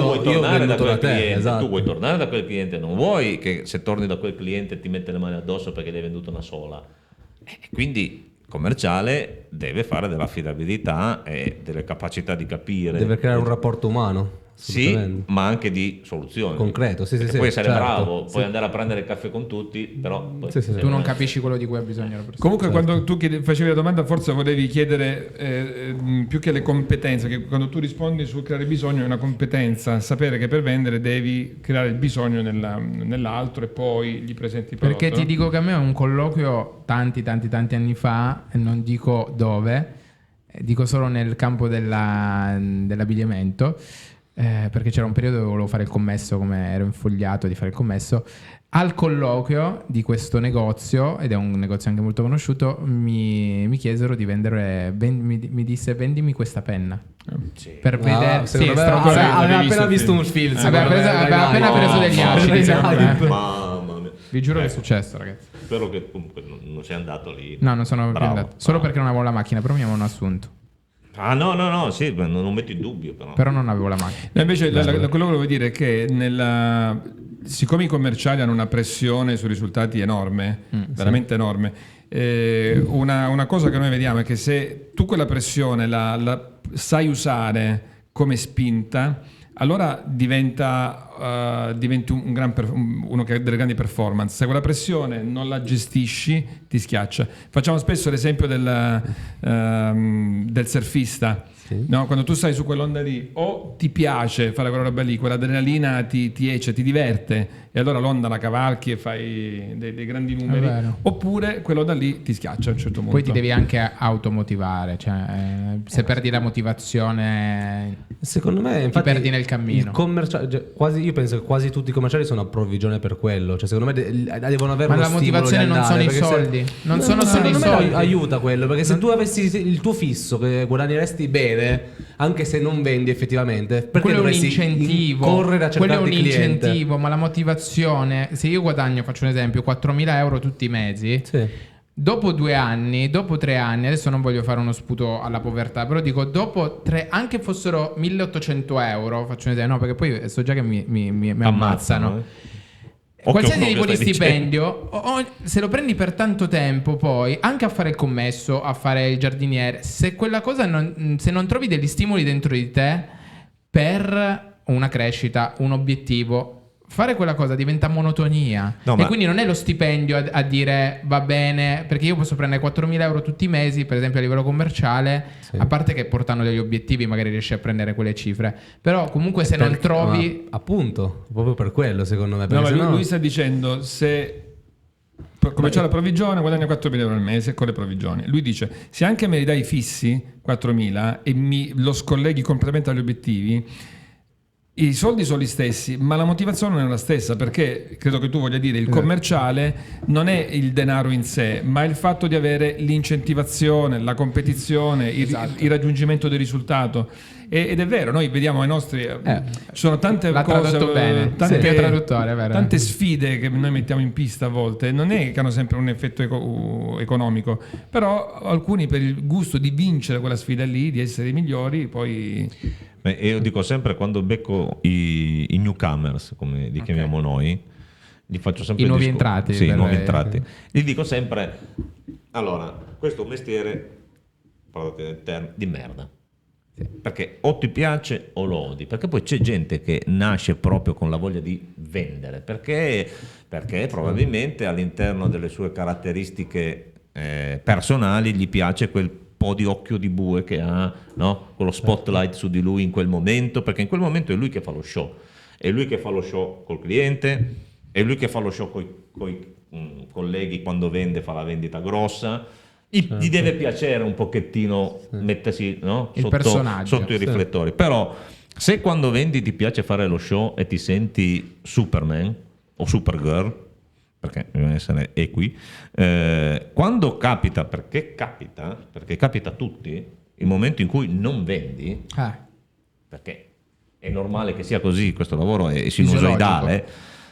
Speaker 1: vuoi tornare
Speaker 4: ho
Speaker 1: da
Speaker 4: venduto
Speaker 1: quel
Speaker 4: da te,
Speaker 1: cliente,
Speaker 4: esatto.
Speaker 1: tu vuoi tornare da quel cliente, non vuoi che se torni da quel cliente ti mette le mani addosso perché gli hai venduto una sola. Quindi il commerciale deve fare dell'affidabilità e delle capacità di capire.
Speaker 4: Deve creare un rapporto umano.
Speaker 1: Sì, ma anche di soluzioni.
Speaker 4: Concreto, sì,
Speaker 1: Perché
Speaker 4: sì,
Speaker 1: puoi
Speaker 4: sì,
Speaker 1: essere
Speaker 4: certo,
Speaker 1: bravo,
Speaker 4: sì.
Speaker 1: puoi andare a prendere il caffè con tutti, però poi
Speaker 4: Sì, sì, sì.
Speaker 2: Tu non capisci quello di cui ha bisogno la persona.
Speaker 3: Comunque quando tu facevi la domanda forse volevi chiedere più che le competenze, che quando tu rispondi sul creare bisogno è una competenza, sapere che per vendere devi creare il bisogno nell'altro e poi gli presenti il prodotto.
Speaker 2: Perché ti dico che a me è un colloquio tanti anni fa, e non dico dove, dico solo nel campo dell'abbigliamento, perché c'era un periodo dove volevo fare il commesso, come ero infogliato di fare il commesso. Al colloquio di questo negozio, ed è un negozio anche molto conosciuto, mi chiesero di vendere, mi disse vendimi questa penna. Per vedere,
Speaker 4: secondo me
Speaker 2: stronzata.
Speaker 4: aveva appena visto un film.
Speaker 2: Aveva appena preso degli acidi, secondo me.
Speaker 1: Mamma mia.
Speaker 2: Vi giuro che è successo, ragazzi.
Speaker 1: Spero che comunque non sei andato lì.
Speaker 2: No, non sono più
Speaker 1: Bravo,
Speaker 2: andato. Solo
Speaker 1: bravo.
Speaker 2: perché non avevo la macchina, però mi avevano assunto.
Speaker 1: Ah no, sì, non metto in dubbio però.
Speaker 2: Però non avevo la macchina.
Speaker 3: No, invece quello che volevo dire è che siccome i commerciali hanno una pressione sui risultati enorme, veramente enorme, una cosa che noi vediamo è che se tu quella pressione la sai usare come spinta, allora diventi uno che ha delle grandi performance. Se quella pressione non la gestisci, ti schiaccia. Facciamo spesso l'esempio del surfista.
Speaker 4: Sì.
Speaker 3: No, quando tu stai su quell'onda lì, o ti piace fare quella roba lì, quell'adrenalina ti esce, ti diverte, e allora l'onda la cavalchi e fai dei grandi numeri,
Speaker 2: vero.
Speaker 3: oppure quell'onda lì ti schiaccia a un certo punto.
Speaker 2: Poi ti devi anche automotivare, cioè se perdi la motivazione
Speaker 4: Secondo me, infatti,
Speaker 2: perdi nel cammino.
Speaker 4: Il commerciale, io penso che quasi tutti i commerciali sono a provvigione per quello. Cioè, secondo me devono avere
Speaker 2: Ma
Speaker 4: uno
Speaker 2: la motivazione
Speaker 4: stimolo
Speaker 2: non
Speaker 4: di
Speaker 2: sono i
Speaker 4: andare,
Speaker 2: soldi.
Speaker 4: perché
Speaker 2: Non sono solo i
Speaker 4: secondo me
Speaker 2: soldi.
Speaker 4: aiuta quello, perché se tu avessi il tuo fisso che guadagneresti bene, anche se non vendi effettivamente, perché
Speaker 2: quello è un
Speaker 4: dovresti
Speaker 2: incentivo.
Speaker 4: correre a
Speaker 2: Quello è
Speaker 4: cercare
Speaker 2: un
Speaker 4: cliente?
Speaker 2: incentivo, ma la motivazione, se io guadagno, faccio un esempio, 4.000 euro tutti i mesi,
Speaker 4: Sì.
Speaker 2: dopo 2 anni, dopo 3 anni, adesso non voglio fare uno sputo alla povertà, però dico dopo 3, anche fossero 1.800 euro, faccio un esempio, no, perché poi so già che mi ammazzano. Qualsiasi tipo di stipendio, se lo prendi per tanto tempo, poi anche a fare il commesso, a fare il giardiniere, se quella cosa se non trovi degli stimoli dentro di te per una crescita, un obiettivo, fare quella cosa diventa monotonia.
Speaker 1: No,
Speaker 2: e
Speaker 1: ma-
Speaker 2: quindi non è lo stipendio a dire va bene, perché io posso prendere 4.000 euro tutti i mesi, per esempio a livello commerciale,
Speaker 4: Sì.
Speaker 2: a parte che portando degli obiettivi magari riesci a prendere quelle cifre, però comunque se non trovi...
Speaker 4: Ma, appunto, proprio per quello, secondo me.
Speaker 3: No,
Speaker 4: Perché
Speaker 3: ma
Speaker 4: sennò-
Speaker 3: lui sta dicendo se come c'è la provvigione guadagna 4.000 euro al mese con le provvigioni. Lui dice se anche me li dai fissi 4.000 e lo scolleghi completamente agli obiettivi, i soldi sono gli stessi, ma la motivazione non è la stessa, perché credo che tu voglia dire il commerciale non è il denaro in sé, ma il fatto di avere l'incentivazione, la competizione, il raggiungimento del risultato. Ed è vero, noi vediamo ai nostri ci sono tante
Speaker 2: L'ha
Speaker 3: cose,
Speaker 2: tradotto bene.
Speaker 3: tante,
Speaker 2: Sì, è traduttore, è vero.
Speaker 3: tante sfide che noi mettiamo in pista a volte, non è che hanno sempre un effetto economico, però alcuni per il gusto di vincere quella sfida lì, di essere i migliori, poi
Speaker 1: Io dico sempre, quando becco i newcomers, come li chiamiamo noi, gli faccio sempre
Speaker 2: I
Speaker 1: il
Speaker 2: nuovi
Speaker 1: discorso-
Speaker 2: entrati,
Speaker 1: Sì, i
Speaker 2: per-
Speaker 1: nuovi entrati. Gli dico sempre, allora, questo è un mestiere, parlate nel termine, di merda. Perché o ti piace o lo odi, perché poi c'è gente che nasce proprio con la voglia di vendere, perché probabilmente all'interno delle sue caratteristiche personali gli piace quel po' di occhio di bue che ha, no? Quello spotlight su di lui in quel momento, perché in quel momento è lui che fa lo show, è lui che fa lo show col cliente, è lui che fa lo show con i colleghi quando vende, fa la vendita grossa. Gli deve piacere un pochettino mettersi, no?
Speaker 2: Il personaggio,
Speaker 1: sotto i riflettori, però se quando vendi ti piace fare lo show e ti senti Superman o Supergirl, perché bisogna essere equi, quando capita, perché capita a tutti, il momento in cui non vendi, perché è normale che sia così, questo lavoro è sinusoidale,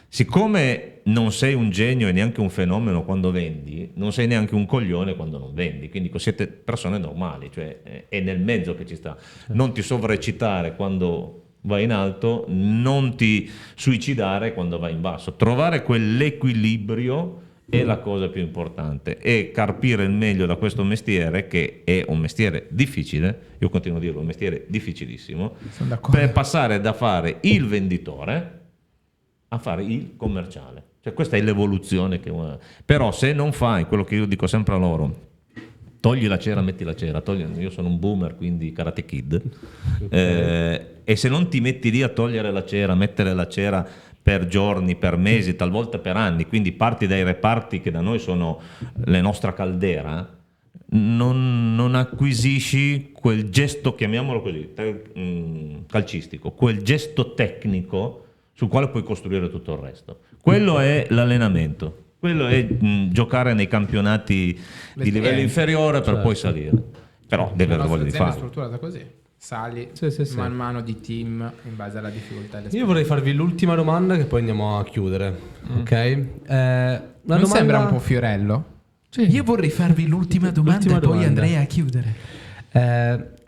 Speaker 1: siccome non sei un genio e neanche un fenomeno quando vendi, non sei neanche un coglione quando non vendi, quindi siete persone normali, cioè è nel mezzo che ci sta. Non ti sovraeccitare quando vai in alto, non ti suicidare quando vai in basso. Trovare quell'equilibrio è la cosa più importante, e carpire il meglio da questo mestiere, che è un mestiere difficile, io continuo a dirlo, un mestiere difficilissimo,
Speaker 2: Sono d'accordo.
Speaker 1: per passare da fare il venditore a fare il commerciale. Cioè questa è l'evoluzione però se non fai quello che io dico sempre a loro, togli la cera, metti la cera, io sono un boomer, quindi Karate Kid, e se non ti metti lì a togliere la cera, mettere la cera per giorni, per mesi, talvolta per anni, quindi parti dai reparti che da noi sono la nostra caldera, non acquisisci quel gesto, chiamiamolo così, calcistico, quel gesto tecnico sul quale puoi costruire tutto il resto. Quello è l'allenamento, quello è giocare nei campionati di livello inferiore per poi salire, però deve avere voglia di
Speaker 2: è
Speaker 1: farlo.
Speaker 2: strutturata così. Sali
Speaker 4: Sì.
Speaker 2: man mano di team in base alla difficoltà.
Speaker 4: Io vorrei farvi l'ultima domanda che poi andiamo a chiudere. Ok?
Speaker 2: Non sembra un po' Fiorello?
Speaker 3: Sì.
Speaker 2: Io vorrei farvi l'ultima domanda
Speaker 4: L'ultima
Speaker 2: e poi
Speaker 4: domanda.
Speaker 2: andrei a chiudere.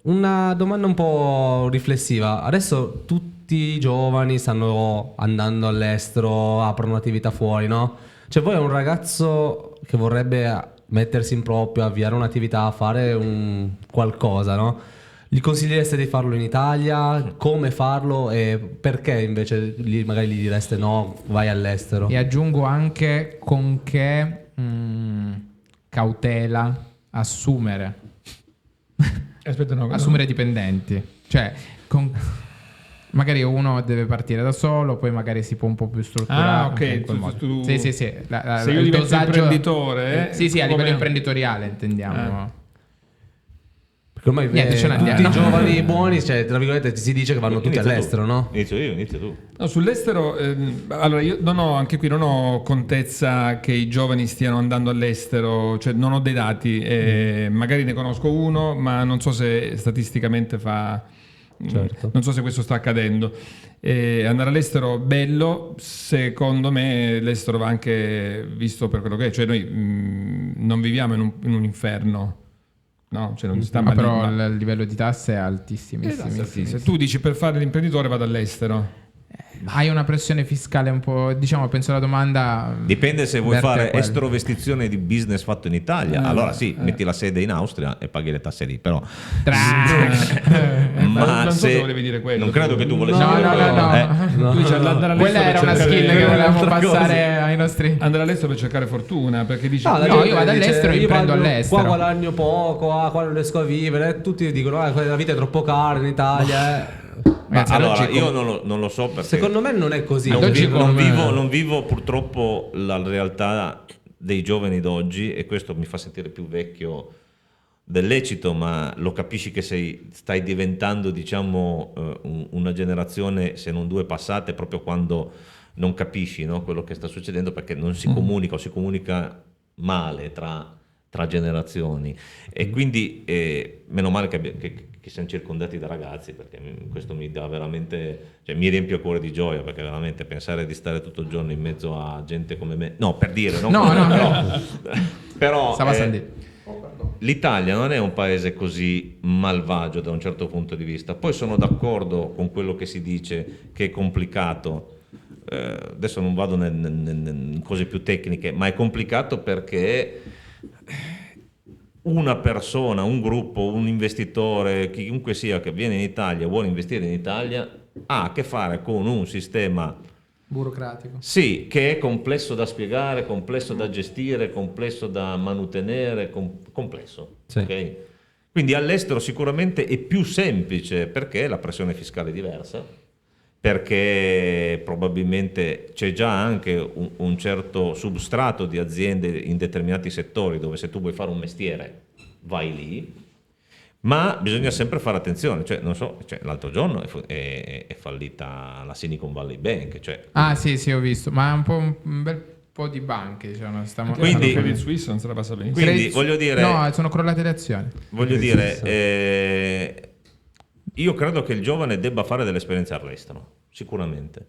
Speaker 4: Una domanda un po' riflessiva. Adesso tutti i giovani stanno andando all'estero, aprono attività fuori, no? Cioè voi è un ragazzo che vorrebbe mettersi in proprio, avviare un'attività, fare un qualcosa, no? Gli consigliereste di farlo in Italia? Come farlo? E perché invece magari gli direste no, vai all'estero?
Speaker 2: E aggiungo anche con che cautela assumere.
Speaker 3: Aspetta, no,
Speaker 2: Assumere dipendenti. Cioè, magari uno deve partire da solo, poi magari si può un po' più strutturare.
Speaker 3: ok,
Speaker 2: in quel modo. Sì.
Speaker 3: se
Speaker 2: Il
Speaker 3: io divento
Speaker 2: dosaggio-
Speaker 3: imprenditore,
Speaker 2: Sì, a livello
Speaker 3: come-
Speaker 2: imprenditoriale intendiamo.
Speaker 4: Perché ormai
Speaker 2: Niente, ce
Speaker 4: tutti
Speaker 2: n'andiamo.
Speaker 4: i giovani buoni, cioè, tra virgolette, si dice che vanno tutti
Speaker 1: Inizia
Speaker 4: all'estero,
Speaker 1: tu.
Speaker 4: no?
Speaker 1: Inizio io, inizia tu.
Speaker 3: No, sull'estero, allora io anche qui non ho contezza che i giovani stiano andando all'estero, cioè non ho dei dati, magari ne conosco uno, ma non so se statisticamente
Speaker 4: Certo.
Speaker 3: non so se questo sta accadendo. Andare all'estero bello, secondo me l'estero va anche visto per quello che è, cioè noi non viviamo in un inferno. No, cioè non si sta
Speaker 2: Ma
Speaker 3: male,
Speaker 2: però
Speaker 3: ma-
Speaker 2: il livello di tasse è altissimo.
Speaker 3: Se tu dici per fare l'imprenditore vado all'estero.
Speaker 2: Hai una pressione fiscale un po', diciamo, penso la domanda
Speaker 1: Dipende se vuoi
Speaker 2: verte a
Speaker 1: fare
Speaker 2: quello.
Speaker 1: estrovestizione di business fatto in Italia, allora sì, metti la sede in Austria e paghi le tasse lì, però
Speaker 3: Ma non so se volevi dire quello.
Speaker 1: non credo che tu volessi
Speaker 2: No,
Speaker 1: dire
Speaker 2: no,
Speaker 1: quello.
Speaker 2: no.
Speaker 3: Tu dici andare all'estero
Speaker 2: Quella
Speaker 3: per
Speaker 2: era una
Speaker 3: cercare-
Speaker 2: skill che volevamo
Speaker 4: un'altra cosa.
Speaker 2: passare ai nostri.
Speaker 3: Andare all'estero per cercare fortuna, perché dici
Speaker 4: la
Speaker 2: No,
Speaker 4: gente
Speaker 2: io vado
Speaker 4: dice,
Speaker 2: all'estero e
Speaker 4: io
Speaker 2: prendo
Speaker 4: vado-
Speaker 2: all'estero.
Speaker 4: Qua guadagno poco, qua non riesco a vivere. Tutti dicono la vita è troppo cara in Italia.
Speaker 1: Ma
Speaker 2: Ragazzi,
Speaker 1: allora,
Speaker 2: oggi
Speaker 1: io non lo so perché
Speaker 4: Secondo me non è così.
Speaker 2: Ad oggi
Speaker 1: non vivo purtroppo la realtà dei giovani d'oggi, e questo mi fa sentire più vecchio del lecito, ma lo capisci che stai diventando, diciamo, una generazione, se non due passate, proprio quando non capisci, no, quello che sta succedendo, perché non si comunica o si comunica male tra generazioni, e quindi meno male che siamo circondati da ragazzi, perché questo mi dà veramente, cioè mi riempie il cuore di gioia, perché veramente pensare di stare tutto il giorno in mezzo a gente come me, no, per dire, non
Speaker 2: No,
Speaker 1: come
Speaker 2: no,
Speaker 1: me, però
Speaker 2: Stava Sandy.
Speaker 1: l'Italia non è un paese così malvagio da un certo punto di vista. Poi sono d'accordo con quello che si dice, che è complicato. Adesso non vado in cose più tecniche, ma è complicato perché una persona, un gruppo, un investitore, chiunque sia che viene in Italia, vuole investire in Italia, ha a che fare con un sistema,
Speaker 2: Burocratico.
Speaker 1: sì, che è complesso da spiegare, complesso da gestire, complesso da manutenere, complesso.
Speaker 4: Sì.
Speaker 1: Ok? Quindi all'estero sicuramente è più semplice, perché la pressione fiscale è diversa, perché probabilmente c'è già anche un certo substrato di aziende in determinati settori dove se tu vuoi fare un mestiere vai lì, ma bisogna sempre fare attenzione, cioè non so, cioè, l'altro giorno è fallita la Silicon Valley Bank, cioè
Speaker 2: Ah, sì, ho visto, ma un bel po' di banche, diciamo,
Speaker 1: Quindi-
Speaker 3: Credit Suisse non se la passa benissimo.
Speaker 1: Quindi, voglio dire-
Speaker 2: No, sono crollate le azioni.
Speaker 1: voglio dire, io credo che il giovane debba fare delle esperienze all'estero, sicuramente,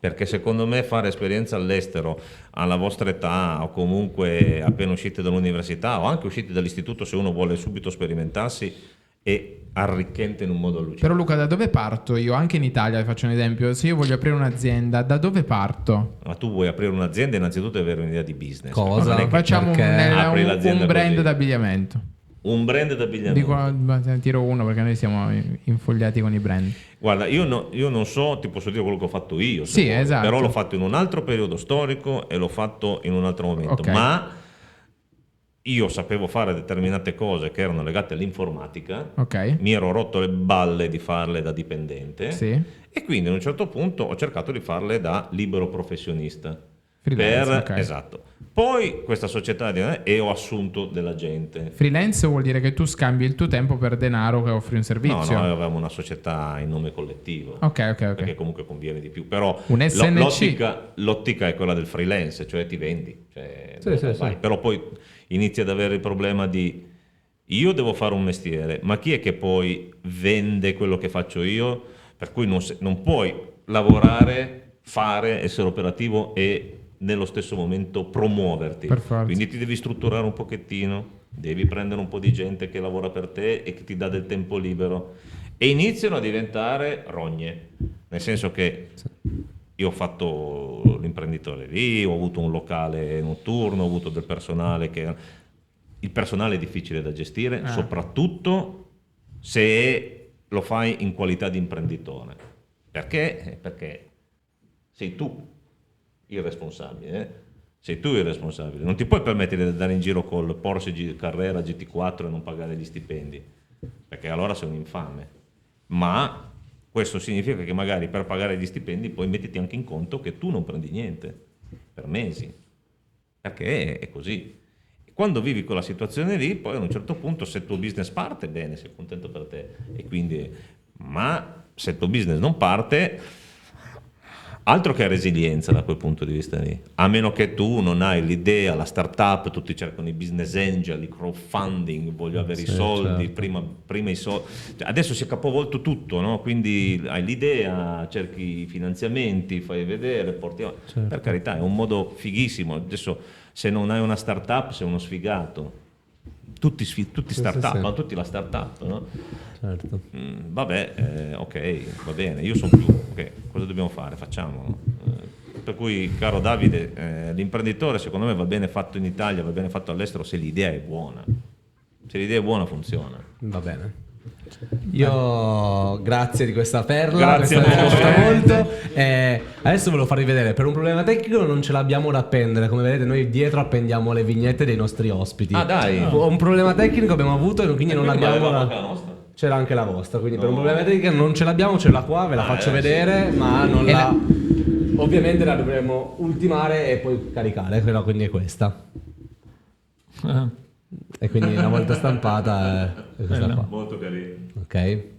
Speaker 1: perché secondo me fare esperienza all'estero alla vostra età o comunque appena usciti dall'università o anche usciti dall'istituto, se uno vuole subito sperimentarsi, è arricchente in un modo allucinante.
Speaker 2: Però Luca, da dove parto io? Anche in Italia, vi faccio un esempio, se io voglio aprire un'azienda, da dove parto?
Speaker 1: Ma tu vuoi aprire un'azienda, innanzitutto devi avere un'idea di business.
Speaker 4: Cosa?
Speaker 1: Non è che
Speaker 2: Facciamo
Speaker 1: apri
Speaker 2: un
Speaker 1: l'azienda
Speaker 2: brand
Speaker 1: così.
Speaker 2: d'abbigliamento.
Speaker 1: Un brand d'abbigliamento.
Speaker 2: Dico, tiro uno perché noi siamo infogliati con i brand.
Speaker 1: Guarda, io non so, ti posso dire quello che ho fatto io, se
Speaker 2: Sì,
Speaker 1: vuoi,
Speaker 2: esatto.
Speaker 1: però l'ho fatto in un altro periodo storico e l'ho fatto in un altro momento.
Speaker 2: Ok.
Speaker 1: Ma io sapevo fare determinate cose che erano legate all'informatica,
Speaker 2: Ok.
Speaker 1: mi ero rotto le balle di farle da dipendente
Speaker 2: Sì.
Speaker 1: e quindi a un certo punto ho cercato di farle da libero professionista.
Speaker 2: Freelance, ok.
Speaker 1: Esatto. Poi questa società e ho assunto della gente.
Speaker 2: Freelance vuol dire che tu scambi il tuo tempo per denaro che offri un
Speaker 1: No,
Speaker 2: servizio.
Speaker 1: noi avevamo una società in nome collettivo.
Speaker 2: Ok.
Speaker 1: Perché comunque conviene di più, però
Speaker 2: Un SNC.
Speaker 1: l'ottica è quella del freelance, cioè ti vendi, cioè
Speaker 4: Sì, sì,
Speaker 1: vai.
Speaker 4: sì.
Speaker 1: Però poi inizi ad avere il problema di io devo fare un mestiere, ma chi è che poi vende quello che faccio io? Per cui non puoi lavorare, fare, essere operativo e nello stesso momento promuoverti.
Speaker 2: Per forza.
Speaker 1: Quindi ti devi strutturare un pochettino, devi prendere un po' di gente che lavora per te e che ti dà del tempo libero e iniziano a diventare rogne, nel senso che io ho fatto l'imprenditore lì, ho avuto un locale notturno, ho avuto del personale il personale è difficile da gestire, soprattutto se lo fai in qualità di imprenditore. Perché? Perché sei tu il responsabile, sei tu il responsabile, non ti puoi permettere di andare in giro col Porsche Carrera GT4 e non pagare gli stipendi, perché allora sei un infame. Ma questo significa che magari per pagare gli stipendi poi mettiti anche in conto che tu non prendi niente per mesi, perché è così. E quando vivi quella situazione lì, poi a un certo punto se il tuo business parte, bene, sei contento per te, e quindi, ma se il tuo business non parte, altro che resilienza da quel punto di vista lì, a meno che tu non hai l'idea, la startup, tutti cercano i business angel, i crowdfunding, voglio avere i soldi,
Speaker 4: certo.
Speaker 1: prima i soldi, cioè, adesso si è capovolto tutto, no? Quindi hai l'idea, cerchi i finanziamenti, fai vedere, porti avanti.
Speaker 4: Certo.
Speaker 1: Per carità è un modo fighissimo, adesso se non hai una startup sei uno sfigato, tutti startup,
Speaker 4: sì.
Speaker 1: ma tutti la startup, no?
Speaker 4: Certo.
Speaker 1: Ok, va bene, io sono più, ok, cosa dobbiamo fare? Facciamolo. Per cui, caro Davide, l'imprenditore secondo me va bene fatto in Italia, va bene fatto all'estero se l'idea è buona. Se l'idea è buona funziona.
Speaker 4: Va bene. Io grazie di questa perla,
Speaker 1: Grazie
Speaker 4: questa mi è
Speaker 1: a voi.
Speaker 4: piaciuta molto. Adesso ve lo farvi vedere. Per un problema tecnico non ce l'abbiamo da appendere. Come vedete, noi dietro appendiamo le vignette dei nostri ospiti.
Speaker 1: Ah, dai.
Speaker 4: Un problema tecnico abbiamo avuto e quindi non abbiamo
Speaker 1: avevamo
Speaker 4: la...
Speaker 1: anche la nostra?
Speaker 4: C'era anche la vostra, quindi per un problema tecnico non ce l'abbiamo, ce l'ha qua, ve la faccio vedere, ma non
Speaker 2: E
Speaker 4: la... Ovviamente la dovremo ultimare e poi caricare, quindi è questa. E quindi una volta stampata è questa
Speaker 3: Bella.
Speaker 4: qua.
Speaker 1: Molto carino.
Speaker 4: Ok.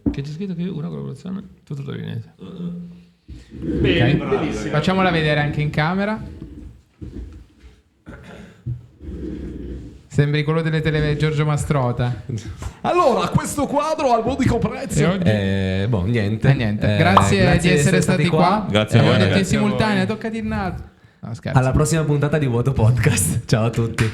Speaker 3: Che c'è scritto che una collaborazione tutto torinese.
Speaker 2: Ok. Facciamola vedere anche in camera. Sembri quello delle tele Giorgio Mastrota.
Speaker 5: Allora, questo quadro al modico prezzo.
Speaker 2: E oggi?
Speaker 4: Niente.
Speaker 2: Niente. Grazie di essere stati qua.
Speaker 1: Grazie a voi,
Speaker 2: Ho detto in
Speaker 1: ragazzi.
Speaker 2: simultanea, tocca di naso. No, scherzo.
Speaker 4: Alla prossima puntata di Vuoto Podcast. Ciao a tutti.